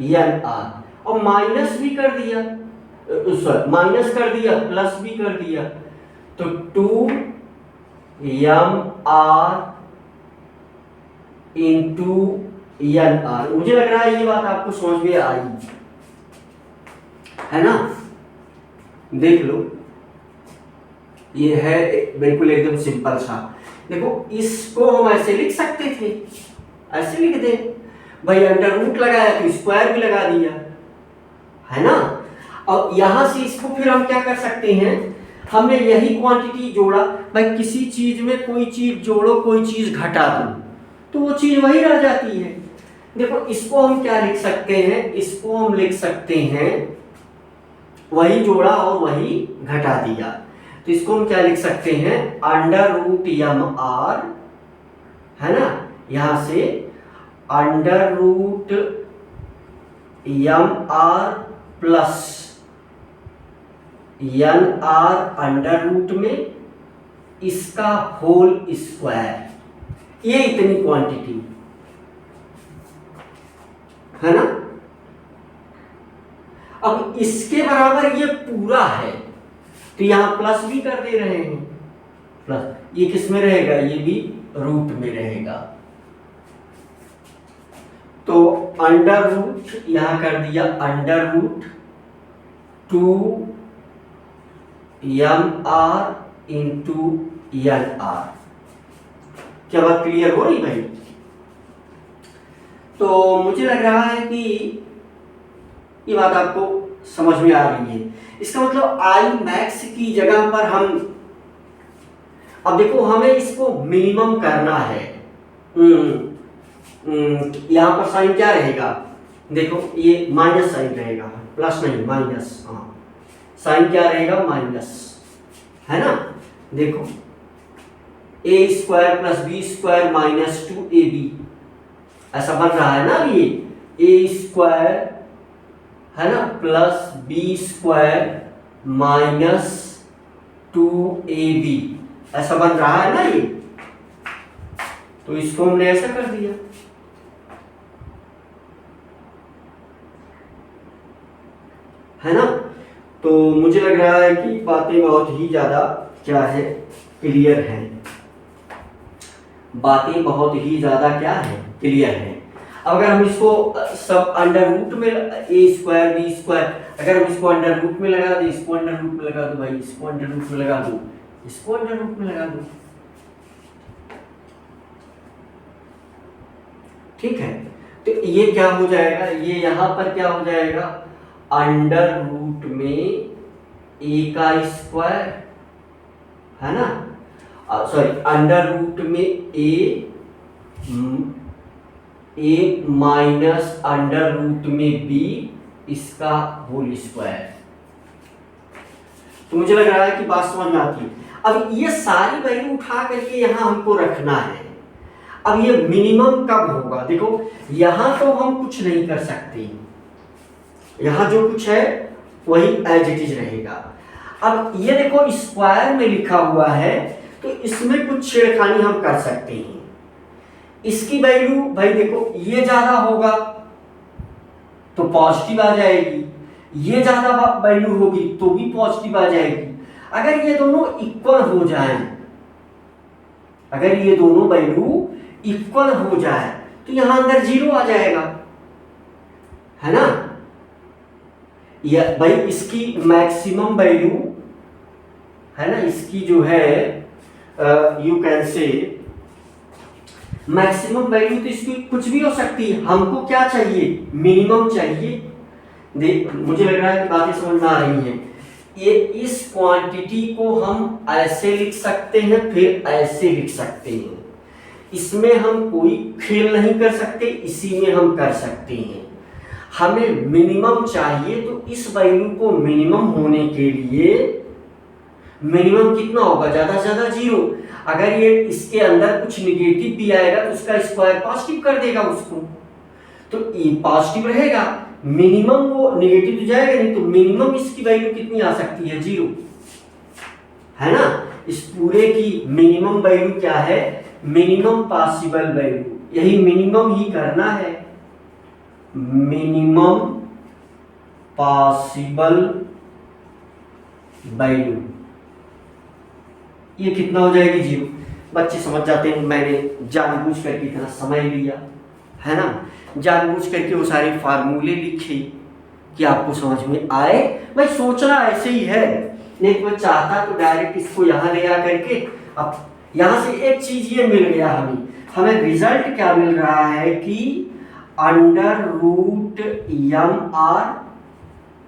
N R, और माइनस भी कर दिया, माइनस कर दिया, प्लस भी कर दिया, तो 2 M R into N R. मुझे लग रहा है ये बात आपको समझ में आई, है ना। देख लो, ये है बिल्कुल एकदम सिंपल सा। देखो इसको हम ऐसे लिख सकते थे, ऐसे लिख दे भाई, अंडर रूट लगाया तो स्क्वायर भी लगा दिया, है ना। और यहां से इसको फिर हम क्या कर सकते हैं, हमने यही क्वांटिटी जोड़ा। भाई किसी चीज में कोई चीज जोड़ो, कोई चीज घटा दो, तो वो चीज वही रह जाती है। देखो इसको हम क्या लिख सकते हैं, इसको हम लिख सकते हैं वही जोड़ा और वही घटा दिया, तो इसको हम क्या लिख सकते हैं, अंडर रूट यम आर, है ना, यहां से under root M R plus N R under root में इसका होल स्क्वायर, ये इतनी क्वांटिटी है ना। अब इसके बराबर ये पूरा है, तो यहां प्लस भी कर दे रहे हैं, प्लस ये किस में रहेगा, ये भी रूट में रहेगा। तो अंडर रूट यहां कर दिया under root 2 M R into N R. क्या बात क्लियर हो रही भाई? तो मुझे लग रहा है कि ये बात आपको समझ में आ रही है। इसका मतलब आई मैक्स की जगह पर हम, अब देखो हमें इसको मिनिमम करना है। यहां पर साइन क्या रहेगा, देखो ये माइनस साइन रहेगा, प्लस नहीं माइनस, हाँ साइन क्या रहेगा, माइनस, है ना। देखो A square plus B square minus 2ab, ऐसा बन रहा है ना, ये ए स्क्वायर है ना plus B square minus 2ab, ऐसा बन रहा है ना ये। तो इसको हमने ऐसा कर दिया, है ना। तो मुझे लग रहा है कि बातें बहुत ही ज्यादा क्या है, क्लियर हैं, बातें बहुत ही ज्यादा क्या है, क्लियर है। अगर हम इसको सब अंडर रूट में ए स्क्वायर बी स्क्वायर, अगर हम इसको अंडर रूट में लगा दे, इसको अंडर रूट में लगा दो भाई, इसको अंडर रूट में लगा दो, इसको अंडर रूट में लगा दो, ठीक है। तो ये क्या हो जाएगा, ये यहां पर क्या हो जाएगा, अंडर रूट में ए का स्क्वायर, है ना, सॉरी अंडर रूट में ए माइनस अंडर रूट में बी, इसका होल स्क्वायर। तो मुझे लग रहा है कि बात समझ में आती है। अब ये सारी वैल्यू उठा करके यहां हमको रखना है। अब ये मिनिमम कब होगा, देखो यहां तो हम कुछ नहीं कर सकते, यहां जो कुछ है वही एज इट इज रहेगा। अब ये देखो स्क्वायर में लिखा हुआ है, तो इसमें कुछ छेड़खानी हम कर सकते हैं। इसकी वैल्यू भाई देखो ये ज्यादा होगा तो पॉजिटिव आ जाएगी, ये ज्यादा वैल्यू होगी तो भी पॉजिटिव आ जाएगी। अगर ये दोनों इक्वल हो जाएं, अगर ये दोनों वैल्यू इक्वल हो जाए तो यहां अंदर जीरो आ जाएगा, है ना। या भाई इसकी मैक्सिमम वैल्यू है ना, इसकी जो है you can say maximum value तो इसकी कुछ भी हो सकती है, हमको क्या चाहिए, मिनिमम चाहिए। देख मुझे लग रहा है कि बातें समझ में आ रही हैं। ये इस क्वांटिटी को हम ऐसे लिख सकते हैं, फिर ऐसे लिख सकते हैं, इसमें हम कोई खेल नहीं कर सकते, इसी में हम कर सकते हैं। हमें मिनिमम चाहिए, तो इस वैल्यू को मिनिमम होने के लिए मिनिमम कितना होगा, ज्यादा से ज्यादा जीरो। अगर ये इसके अंदर कुछ निगेटिव भी आएगा तो उसका स्क्वायर पॉजिटिव कर देगा उसको, तो ये पॉजिटिव रहेगा। मिनिमम वो निगेटिव तो जाएगा नहीं, तो मिनिमम इसकी वैल्यू कितनी आ सकती है, जीरो, है ना। इस पूरे की मिनिमम वैल्यू क्या है, मिनिमम पॉसिबल वैल्यू, यही मिनिमम ही करना है, मिनिमम पॉसिबल वैल्यू। ये कितना हो जाएगी, जीरो। बच्चे समझ जाते हैं, मैंने जानबूझ करके इतना समय लिया, है ना, जानबूझ करके वो सारे फार्मूले लिखे कि आपको समझ में आए। भाई सोचना ऐसे ही है, नहीं मैं चाहता तो डायरेक्ट इसको यहाँ ले आ करके, अब यहाँ से एक चीज ये मिल गया हमें रिजल्ट क्या मिल रहा है कि under root M R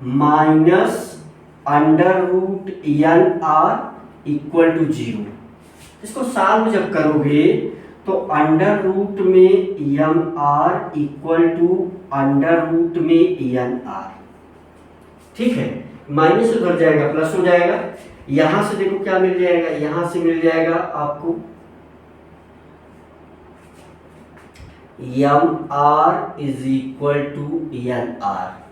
minus under root N R equal to 0। इसको सॉल्व जब करोगे तो अंडर रूट में M R equal to under root में एन आर, ठीक है। माइनस उधर जाएगा प्लस हो जाएगा, यहां से देखो क्या मिल जाएगा, यहां से मिल जाएगा आपको M R is equal to N R.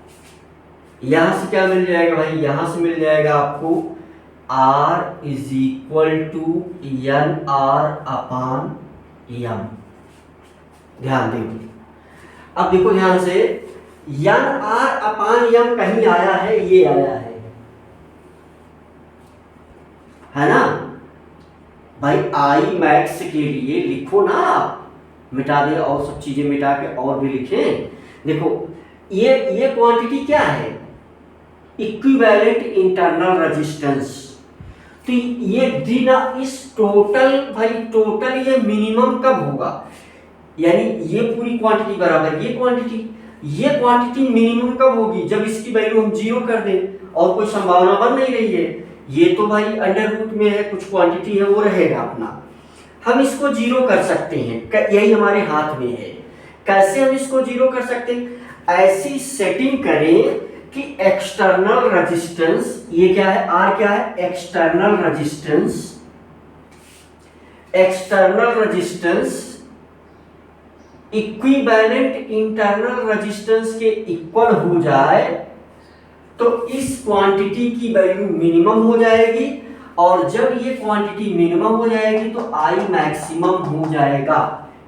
यहां से क्या मिल जाएगा भाई, यहां से मिल जाएगा आपको R is equal to N R upon M. ध्यान देखो, अब देखो ध्यान से, एन आर अपान एम कहीं आया है, ये आया है ना भाई। आई मैक्स के लिए लिखो ना आप, मिटा दे और सब चीजें मिटा के और भी लिखें। देखो ये क्वांटिटी क्या है, इक्विवेलेंट इंटरनल रेजिस्टेंस। तो ये दी ना, इस टोटल भाई टोटल ये मिनिमम कब होगा, यानी ये पूरी क्वांटिटी बराबर ये क्वांटिटी मिनिमम कब होगी, जब इसकी वैल्यू हम 0 कर दें और कोई संभावना बन नहीं रही है। ये तो भाई अंडर रूट में है, कुछ क्वांटिटी है वो रहेगा अपना, हम इसको 0 कर सकते हैं, यही हमारे हाथ में है। कैसे हम इसको 0 कर सकते हैं, ऐसी सेटिंग करें कि एक्सटर्नल रेजिस्टेंस, ये क्या है, आर क्या है, external resistance equivalent internal resistance के इक्वल हो जाए तो इस क्वांटिटी की वैल्यू मिनिमम हो जाएगी, और जब ये क्वांटिटी मिनिमम हो जाएगी तो आई मैक्सिमम हो जाएगा।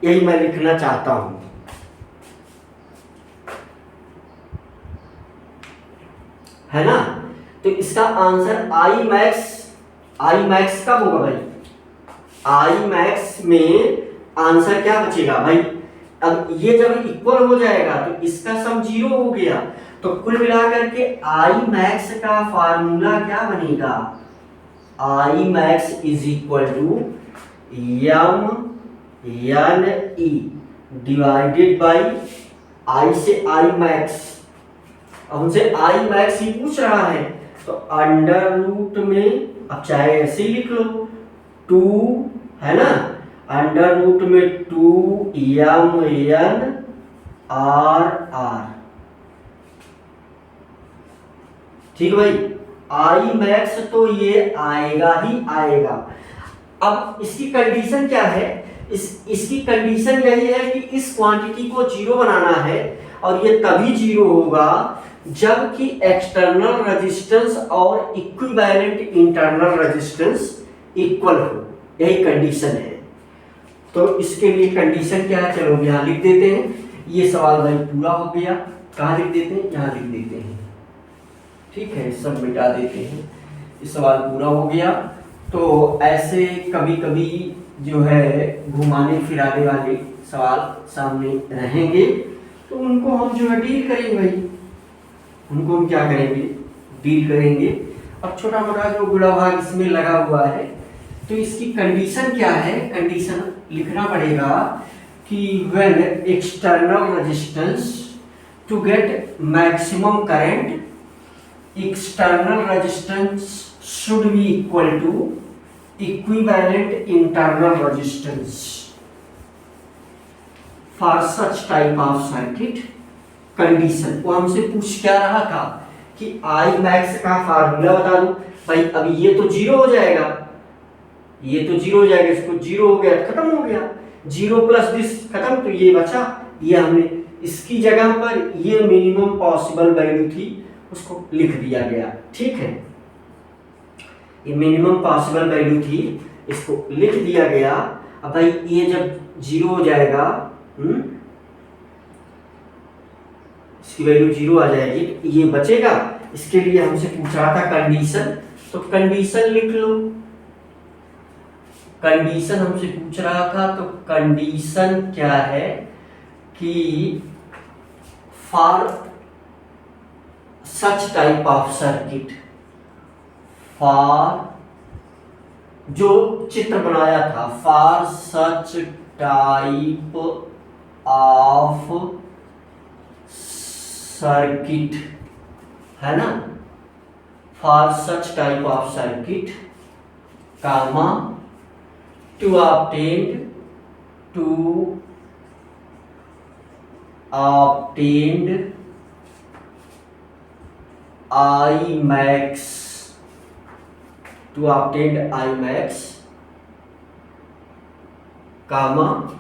यही मैं लिखना चाहता हूं, है ना। तो इसका आंसर आई मैक्स कब होगा भाई, आई मैक्स में आंसर क्या बचेगा भाई, अब ये जब इक्वल हो जाएगा तो इसका सम 0 हो गया, तो कुल मिलाकर के आई मैक्स का फार्मूला क्या बनेगा, I max is equal to M N E divided by I से आई मैक्स। अब हमसे आई मैक्स ही पूछ रहा है तो अंडर रूट में, अब चाहे ऐसे ही लिख लो 2, है ना, अंडर रूट में 2 एम एन आर, ठीक भाई। आई मैक्स तो ये आएगा ही आएगा। अब इसकी कंडीशन क्या है, इसकी कंडीशन यही है कि इस क्वांटिटी को 0 बनाना है, और ये तभी 0 होगा जबकि एक्सटर्नल रेजिस्टेंस और इक्विवेलेंट इंटरनल रेजिस्टेंस इक्वल हो, यही कंडीशन है। तो इसके लिए कंडीशन क्या है, चलो यहाँ लिख देते हैं। ये सवाल भाई पूरा हो गया, कहाँ लिख देते हैं, यहाँ लिख देते हैं, ठीक है, सब मिटा देते हैं। इस सवाल पूरा हो गया। तो ऐसे कभी कभी जो है घुमाने फिराने वाले सवाल सामने रहेंगे, तो उनको हम जो है डील करेंगे भाई, उनको हम क्या करेंगे, डील करेंगे। अब छोटा मोटा जो गुड़ा भाग इसमें लगा हुआ है, तो इसकी कंडीशन क्या है, कंडीशन लिखना पड़ेगा कि when external resistance to get maximum current, external resistance should be equal to equivalent internal resistance for such type of circuit condition। वो हमसे पूछ क्या रहा था कि I max का फार्मूला बता दो भाई। अब ये तो 0 हो जाएगा, ये तो 0 हो जाएगा, इसको 0 हो गया, खत्म हो गया, 0 प्लस दिस खत्म, तो ये बचा, ये हमने इसकी जगह पर ये मिनिमम पॉसिबल वैल्यू थी उसको लिख दिया गया, ठीक है। ये मिनिमम पॉसिबल वैल्यू थी, इसको लिख दिया गया। अब भाई ये जब 0 हो जाएगा, इसकी वैल्यू 0 आ जाएगी, तो ये बचेगा। इसके लिए हमसे पूछ रहा था कंडीशन, तो कंडीशन लिख लो। कंडीशन हमसे पूछ रहा था, तो कंडीशन क्या है कि for such type of circuit, for जो चित्र बनाया था, for such type of circuit, है ना, for such type of circuit, comma, to obtained Imax, comma,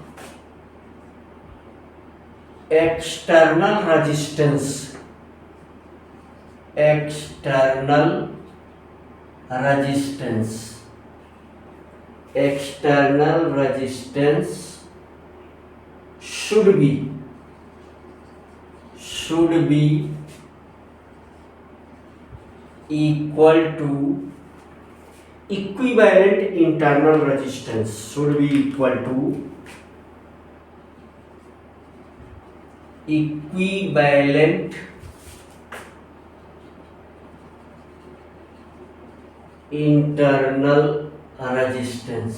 external resistance should be equal to equivalent internal resistance, equivalent internal resistance।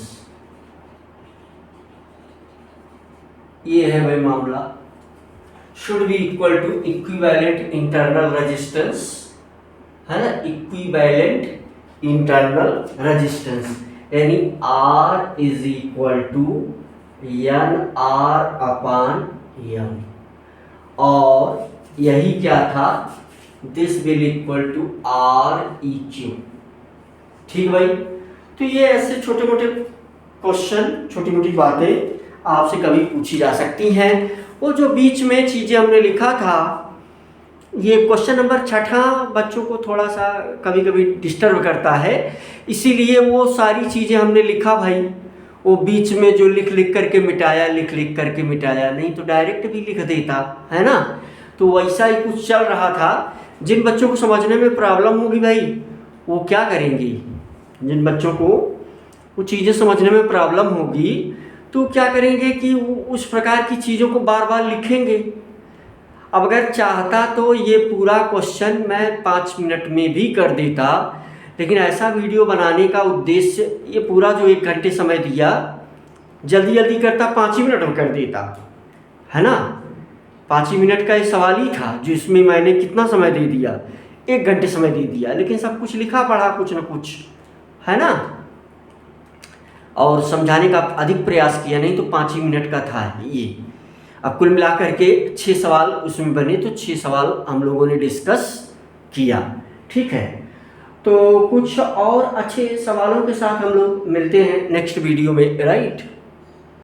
ये है भाई मामला, should be equal to equivalent internal resistance, है ना, equivalent internal resistance, यानी R is equal to N R upon N, और यही क्या था, this will equal to R EQ। ठीक भाई, तो ये ऐसे छोटे मोटे क्वेश्चन, छोटी मोटी बातें आपसे कभी पूछी जा सकती हैं। वो जो बीच में चीज़ें हमने लिखा था, ये क्वेश्चन नंबर 6 बच्चों को थोड़ा सा कभी कभी डिस्टर्ब करता है, इसीलिए वो सारी चीज़ें हमने लिखा भाई, वो बीच में जो लिख करके मिटाया, लिख करके मिटाया, नहीं तो डायरेक्ट भी लिख देता, है ना। तो वैसा ही कुछ चल रहा था। जिन बच्चों को समझने में प्रॉब्लम होगी भाई, वो क्या करेंगे, जिन बच्चों को वो चीज़ें समझने में प्रॉब्लम होगी तो क्या करेंगे कि उस प्रकार की चीज़ों को बार बार लिखेंगे। अब अगर चाहता तो ये पूरा क्वेश्चन मैं 5 मिनट में भी कर देता, लेकिन ऐसा वीडियो बनाने का उद्देश्य, ये पूरा जो 1 घंटे समय दिया, जल्दी जल्दी करता 5 ही मिनट में कर देता, है ना। 5 ही मिनट का ये सवाल ही था, जिसमें मैंने कितना समय दे दिया, 1 घंटे समय दे दिया, लेकिन सब कुछ लिखा पढ़ा कुछ न कुछ, है ना, और समझाने का अधिक प्रयास किया, नहीं तो 5 ही मिनट का था ये। अब कुल मिलाकर के 6 सवाल उसमें बने, तो 6 सवाल हम लोगों ने डिस्कस किया। ठीक है, तो कुछ और अच्छे सवालों के साथ हम लोग मिलते हैं नेक्स्ट वीडियो में, राइट।